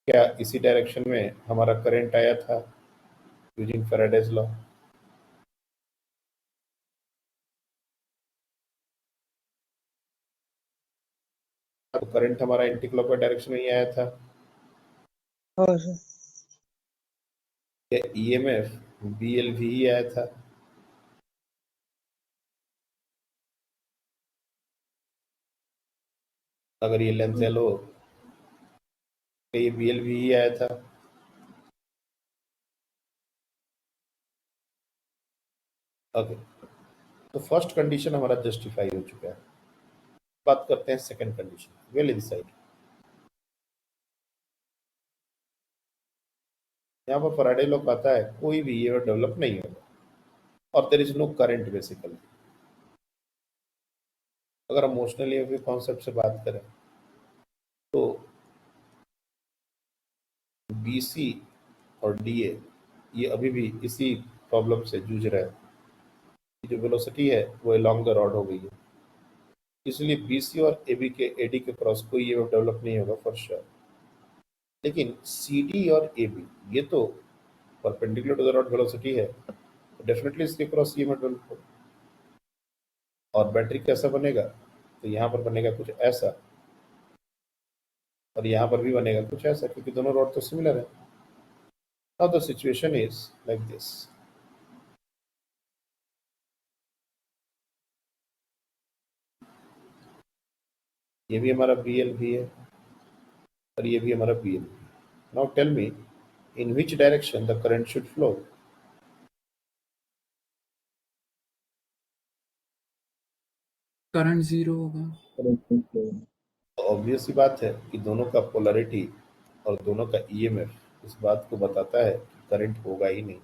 क्या इसी डायरेक्शन में हमारा करंट आया था यूजिंग फैराडेज लॉ? तो करंट हमारा एंटी क्लॉकवाइज डायरेक्शन में ही आया था। हाँ सर। क्या ईएमएफ बीएलवी ही आया था? अगर ये लेंथ एल हो तो ये बीएलवी ही आया था। ओके, तो फर्स्ट कंडीशन हमारा जस्टिफाई हो चुका है। बात करते हैं सेकंड कंडीशन, वेल इनसाइड। यहाँ पर फैराडे लॉ कहता है कोई भी ईएमएफ डेवलप नहीं होगा और there is no current basically. अगर हम इमोशनल ईएमएफ के कॉन्सेप्ट से बात करें तो बीसी और डीए ये अभी भी इसी प्रॉब्लम से जूझ रहे हैं। जो वेलोसिटी है वो अलॉन्ग द रॉड हो गई है, इसलिए बीसी और एबी के एडी के क्रॉस कोई ईएमएफ डेवलप नहीं होगा फॉर श्योर। लेकिन सीडी और एबी ये तो perpendicular to the rod velocity है, तो डेफिनेटली इसके क्रॉस ईएमएफ डेवलप होगा। और बैटरी कैसा बनेगा? तो यहाँ पर बनेगा कुछ ऐसा और यहाँ पर भी बनेगा कुछ ऐसा, क्योंकि दोनों रॉड तो सिमिलर है। Now the situation is like this. ये भी हमारा BLV है और ये भी हमारा BLV। Now tell me in which direction the current should flow? Current zero होगा। तो ऑब्वियस सी बात है कि दोनों का पोलैरिटी और दोनों का ईएमएफ इस बात को बताता है कि करंट होगा ही नहीं।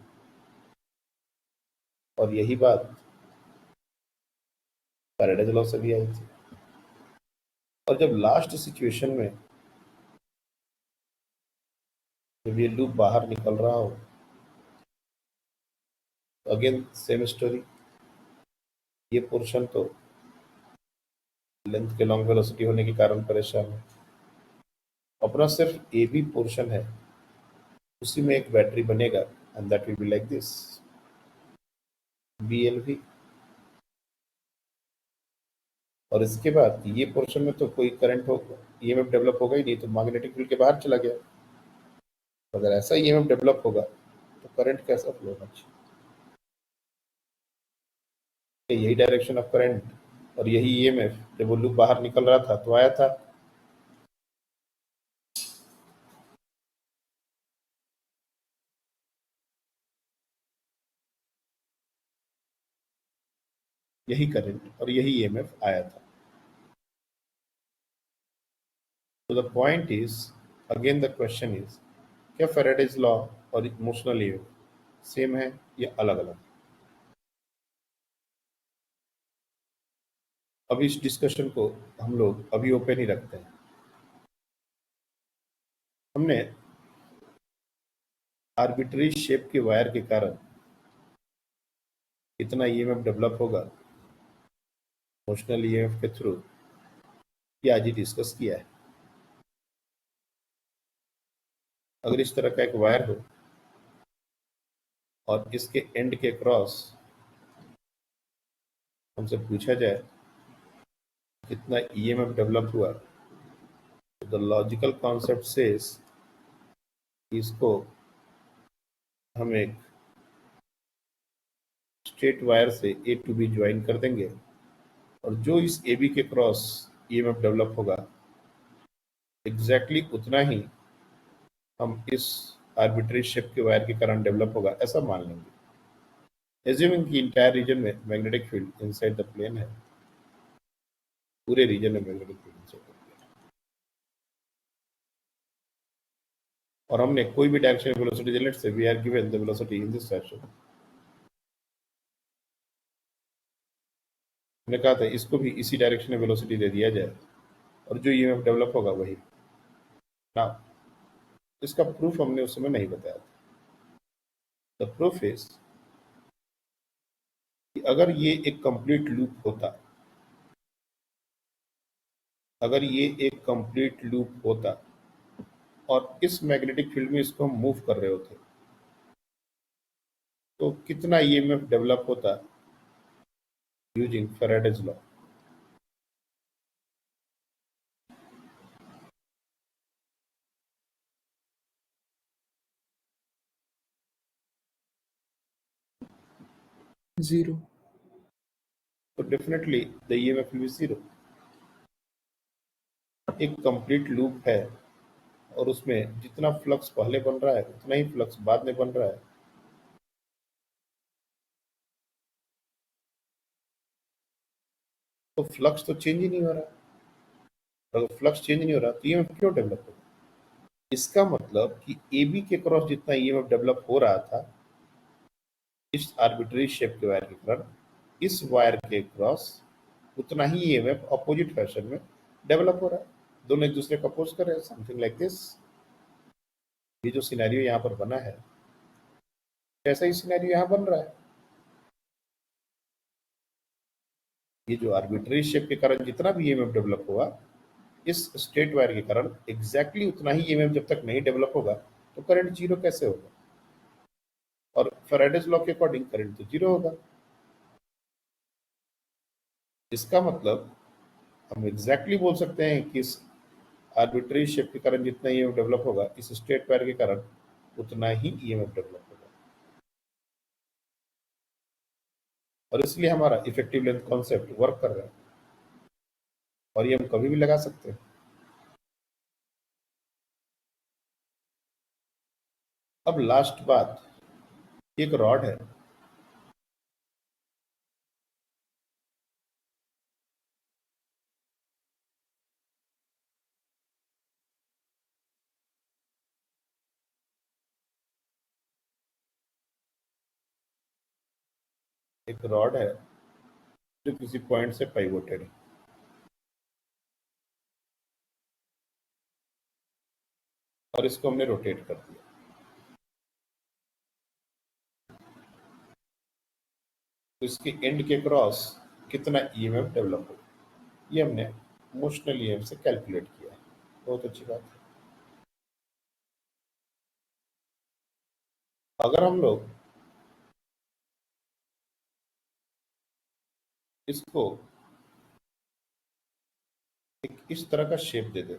और यही बात फैराडेज लॉ से भी आई थी। और जब लास्ट सिचुएशन में जब ये लूप बाहर निकल रहा हो, अगेन सेम स्टोरी। ये पोर्शन तो लेंथ के लॉन्ग वेलोसिटी होने के कारण परेशान है। अपना सिर्फ ए बी पोर्शन है, उसी में एक बैटरी बनेगा and that will be like this BLV। और इसके बाद ये पोर्शन में तो कोई करंट होगा, ईएमएफ डेवलप होगा ही नहीं, तो मैग्नेटिक फील्ड के बाहर चला गया। अगर ऐसा ईएमएफ डेवलप होगा तो करंट कैसा फ्लो होना चाहिए? यही डायरेक्शन ऑफ करंट और यही ईएमएफ जब वो लूप बाहर निकल रहा था तो आया था। यही करंट और यही ईएमएफ आया था। तो the point is, again the question is, क्या फैराडेज लॉ और इमोशनल ईएमएफ सेम है या अलग अलग? अभी इस डिस्कशन को हम लोग अभी ओपन ही रखते हैं। हमने आर्बिट्री शेप के वायर के कारण कितना ईएमएफ डेवलप होगा इमोशनल ईएमएफ के थ्रू ये आज ही डिस्कस किया है। अगर इस तरह का एक वायर हो और इसके एंड के क्रॉस हमसे पूछा जाए कितना ईएमएफ डेवलप हुआ, तो द लॉजिकल कॉन्सेप्ट सेज इसको हम एक स्ट्रेट वायर से ए टू बी ज्वाइन कर देंगे और जो इस ए बी के क्रॉस ईएमएफ डेवलप होगा एग्जैक्टली उतना ही हम इस आर्बिट्री शेप के वायर के कारण डेवलप होगा ऐसा मान लेंगे। एज्यूमिंग कि इंटायर रीजन में magnetic field inside the plane है, पूरे रीजन में magnetic field inside the plane, और हमने कोई भी डायरेक्शन वेलोसिटी दे, let's say we are given the velocity in this fashion. हमने कहा था इसको भी इसी डायरेक्शन में वेलोसिटी दे दिया जाए और जो ईएमएफ डेवलप होगा वही ना। इसका प्रूफ हमने उस समय नहीं बताया था। द प्रूफ इज कि अगर ये एक कंप्लीट लूप होता, अगर ये एक कंप्लीट लूप होता और इस मैग्नेटिक फील्ड में इसको हम मूव कर रहे होते तो कितना ईएमएफ डेवलप होता यूजिंग फैराडेज लॉ। जीरो। तो definitely the EMF will be zero. एक कंप्लीट लूप है और उसमें जितना फ्लक्स पहले बन रहा है उतना ही फ्लक्स बाद में बन रहा है, तो फ्लक्स तो चेंज ही नहीं हो रहा। अगर फ्लक्स चेंज नहीं हो रहा तो ईएमएफ क्यों डेवलप होगा? इसका मतलब कि AB के क्रॉस जितना ईएमएफ डेवलप हो रहा था इस आर्बिट्री शेप के वायर के कारण, इस वायर के क्रॉस उतना ही ईएमएफ अपोजिट फैशन में डेवलप हो रहा है। दोनों एक दूसरे को अपोज कर रहे हैं, समथिंग लाइक दिस। ये जो सिनेरियो यहाँ पर बना है कैसा ही सिनेरियो यहाँ बन रहा है। ये जो आर्बिट्री शेप के कारण जितना भी ईएमएफ डेवलप हुआ इस स्ट्रेट वायर के कारण एग्जैक्टली उतना ही ईएमएफ जब तक नहीं डेवलप होगा तो करंट जीरो कैसे होगा? और फैराडेज लॉ के अकॉर्डिंग करंट तो जीरो होगा। इसका मतलब हम एग्जैक्टली बोल सकते हैं कि इस आर्बिट्री शेप के कारण जितना ईएमएफ डेवलप होगा इस स्ट्रेट वायर के कारण उतना ही ईएमएफ डेवलप होगा, और इसलिए हमारा इफेक्टिव लेंथ कॉन्सेप्ट वर्क कर रहा है और ये हम कभी भी लगा सकते हैं। अब लास्ट बात, एक रॉड है, एक रॉड है जो किसी पॉइंट से पाइवोटेड है, और इसको हमने रोटेट कर दिया। तो इसके एंड के क्रॉस कितना ईएमएफ डेवलप होगा ये हमने मोशनल ईएमएफ से कैलकुलेट किया। बहुत अच्छी बात है। अगर हम लोग इसको एक इस तरह का शेप दे दें,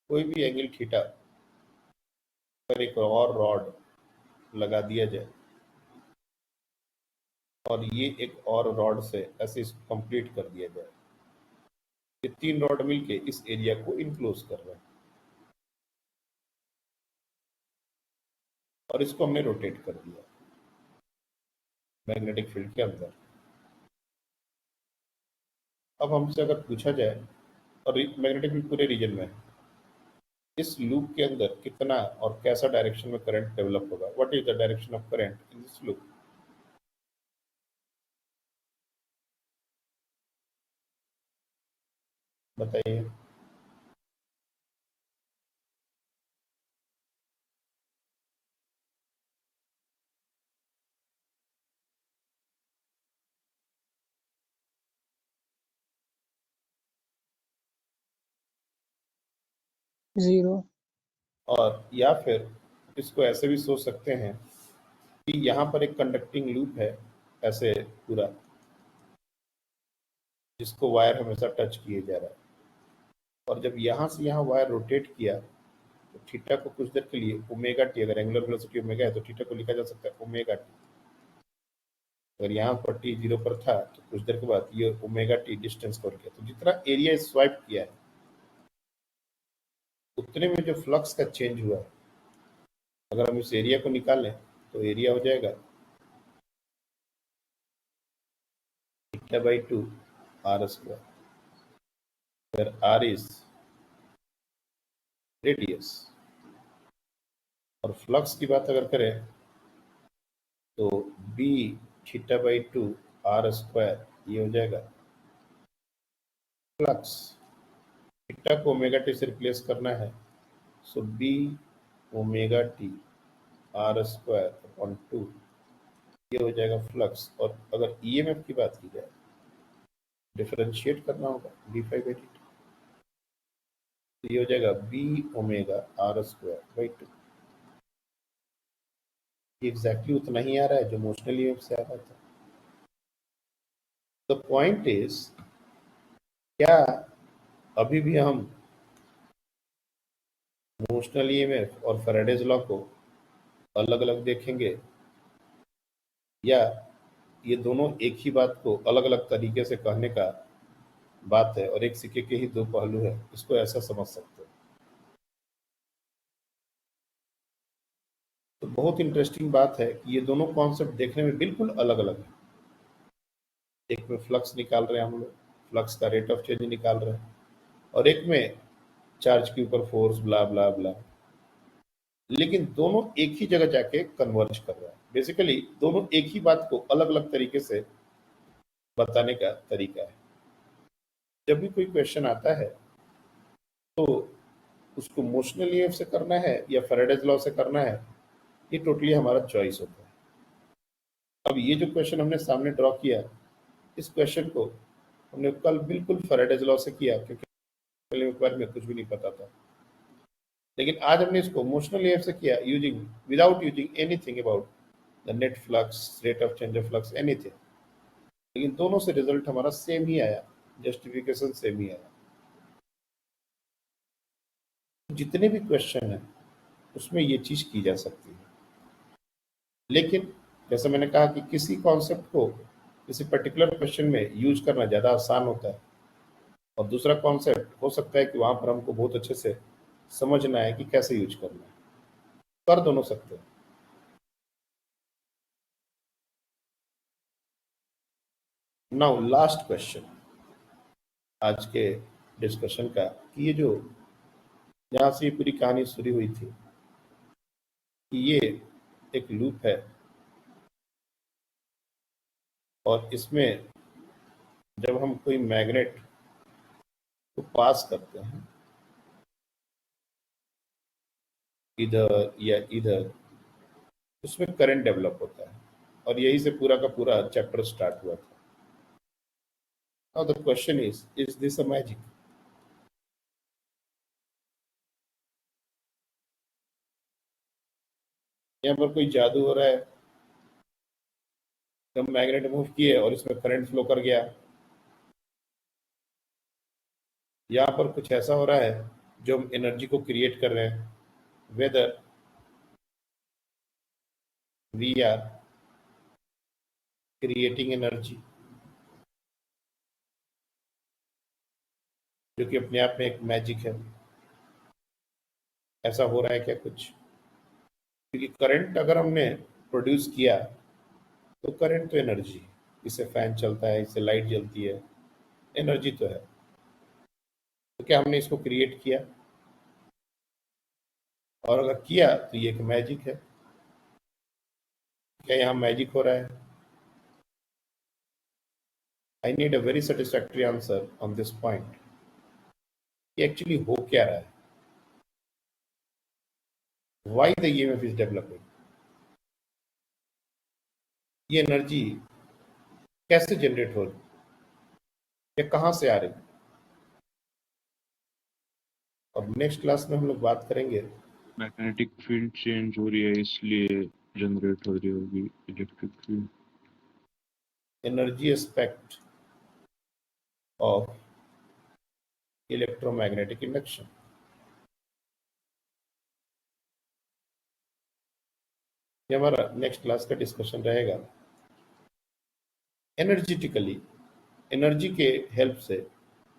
कोई भी एंगल थीटा पर एक और रॉड लगा दिया जाए और ये एक और रॉड से ऐसे इसको कंप्लीट कर दिया जाए, ये तीन रॉड मिलके इस एरिया को इनक्लोज कर रहे हैं और इसको हमने रोटेट कर दिया मैग्नेटिक फील्ड के अंदर। अब हमसे अगर पूछा जाए और मैग्नेटिक फील्ड पूरे रीजन में है, इस लूप के अंदर कितना और कैसा डायरेक्शन में करंट डेवलप होगा, what is the direction of current in this loop? बताइए। जीरो। और या फिर इसको ऐसे भी सोच सकते हैं कि यहाँ पर एक कंडक्टिंग लूप है ऐसे पूरा, जिसको वायर हमेशा टच किए जा रहा है, और जब यहाँ से यहाँ वायर रोटेट किया तो थीटा को कुछ देर के लिए ओमेगा टी, अगर एंगुलर वेलोसिटी ओमेगा है तो थीटा को लिखा जा सकता है ओमेगा टी। अगर यहाँ पर टी 0 पर था तो कुछ देर के बाद ये ओमेगा टी डिस्टेंस कवर किया, तो जितना एरिया स्वाइप किया है उतने में जो फ्लक्स का चेंज हुआ है, अगर हम इस एरिया को निकालें तो एरिया हो जाएगा theta by 2 R square, where r is radius. और फ्लक्स की बात अगर करें तो b theta by 2 R square ये हो जाएगा फ्लक्स। थीटा को ओमेगा टी से रिप्लेस करना है, so b omega T R square upon 2 ये हो जाएगा फ्लक्स। और अगर ईएमएफ की बात की जाए डिफरेंशिएट करना होगा डी फाई बाई डी, तो ये हो जाएगा b omega R square by 2। ये एग्जैक्टली उतना ही आ रहा है जो मोशनल ईएमएफ से आ रहा था। द पॉइंट इज, क्या अभी भी हम मोशनल ईएमएफ और फैराडेज लॉ को अलग अलग देखेंगे, या ये दोनों एक ही बात को अलग अलग तरीके से कहने का बात है और एक सिक्के के ही दो पहलू है, इसको ऐसा समझ सकते हैं। तो बहुत इंटरेस्टिंग बात है कि ये दोनों कॉन्सेप्ट देखने में बिल्कुल अलग अलग है। एक में फ्लक्स निकाल रहे हैं हम लोग, फ्लक्स का रेट ऑफ चेंज निकाल रहे हैं, और एक में चार्ज के ऊपर फोर्स ब्ला ब्ला ब्ला, लेकिन दोनों एक ही जगह जाके कन्वर्ज कर रहा है। बेसिकली दोनों एक ही बात को अलग अलग तरीके से बताने का तरीका है। जब भी कोई क्वेश्चन आता है तो उसको मोशनल ईएमएफ से करना है या फैराडेज लॉ से करना है, ये टोटली हमारा चॉइस होता है। अब ये जो क्वेश्चन हमने सामने ड्रॉ किया, इस क्वेश्चन को हमने कल बिल्कुल फैराडेज लॉ से किया, क्योंकि के बारे में कुछ भी नहीं पता था। लेकिन आज हमने इसको मोशनल ईएमएफ से किया, without using anything about the net flux, rate of change of flux, anything. लेकिन दोनों से रिजल्ट हमारा सेम ही आया, जस्टिफिकेशन सेम ही आया। जितने भी क्वेश्चन हैं उसमें ये चीज की जा सकती है, लेकिन जैसे मैंने कहा कि किसी कॉन्सेप्ट को किसी पर्टिकुलर क्वेश्चन में यूज करना ज़्यादा आसान होता है, और दूसरा कॉन्सेप्ट हो सकता है कि वहां पर हमको बहुत अच्छे से समझना है कि कैसे यूज करना है। कर दोनों सकते हैं। नाउ लास्ट क्वेश्चन आज के डिस्कशन का, कि ये जो जहां से ये पूरी कहानी शुरू हुई थी कि ये एक लूप है और इसमें जब हम कोई मैग्नेट को पास करते हैं इधर या इधर, उसमें करंट डेवलप होता है, और यही से पूरा का पूरा चैप्टर स्टार्ट हुआ था। Now the question is this a magic? यहाँ पर कोई जादू हो रहा है, हम मैग्नेट मूव किए और इसमें करंट फ्लो कर गया? यहाँ पर कुछ ऐसा हो रहा है जो हम एनर्जी को क्रिएट कर रहे हैं, whether we are creating energy, जो कि अपने आप में एक मैजिक है। ऐसा हो रहा है क्या कुछ? क्योंकि करंट अगर हमने प्रोड्यूस किया तो करंट तो एनर्जी, इससे फैन चलता है, इससे लाइट जलती है, एनर्जी तो है। तो क्या हमने इसको क्रिएट किया? और अगर किया तो ये एक मैजिक है। क्या यहाँ मैजिक हो रहा है? I need a very satisfactory answer on this point. ये एक्चुअली हो क्या रहा है? Why the EMF is developing? ये एनर्जी कैसे जनरेट हो रही है, कहाँ से आ रही? और नेक्स्ट क्लास में हम लोग बात करेंगे मैग्नेटिक फील्ड चेंज हो रही है इसलिए जनरेट हो रही होगी electric field. Energy aspect of electromagnetic induction. ये हमारा नेक्स्ट क्लास का डिस्कशन रहेगा। एनर्जेटिकली, एनर्जी के हेल्प से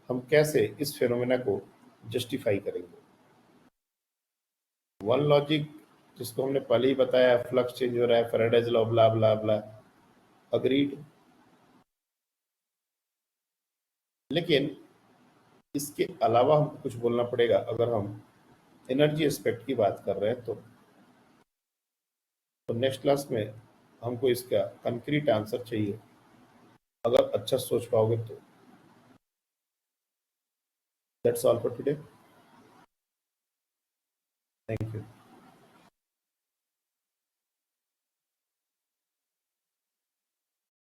हम कैसे इस फेनोमेना को जस्टिफाई करेंगे। वन लॉजिक जिसको हमने पहले ही बताया, फ्लक्स चेंज हो रहा है, फैराडेज लॉ, ब्ला ब्ला ब्ला, अग्रीड। लेकिन इसके अलावा हमको कुछ बोलना पड़ेगा अगर हम एनर्जी एस्पेक्ट की बात कर रहे हैं तो नेक्स्ट क्लास में हमको इसका कंक्रीट आंसर चाहिए। अगर अच्छा सोच पाओगे तो। That's all for today. Thank you.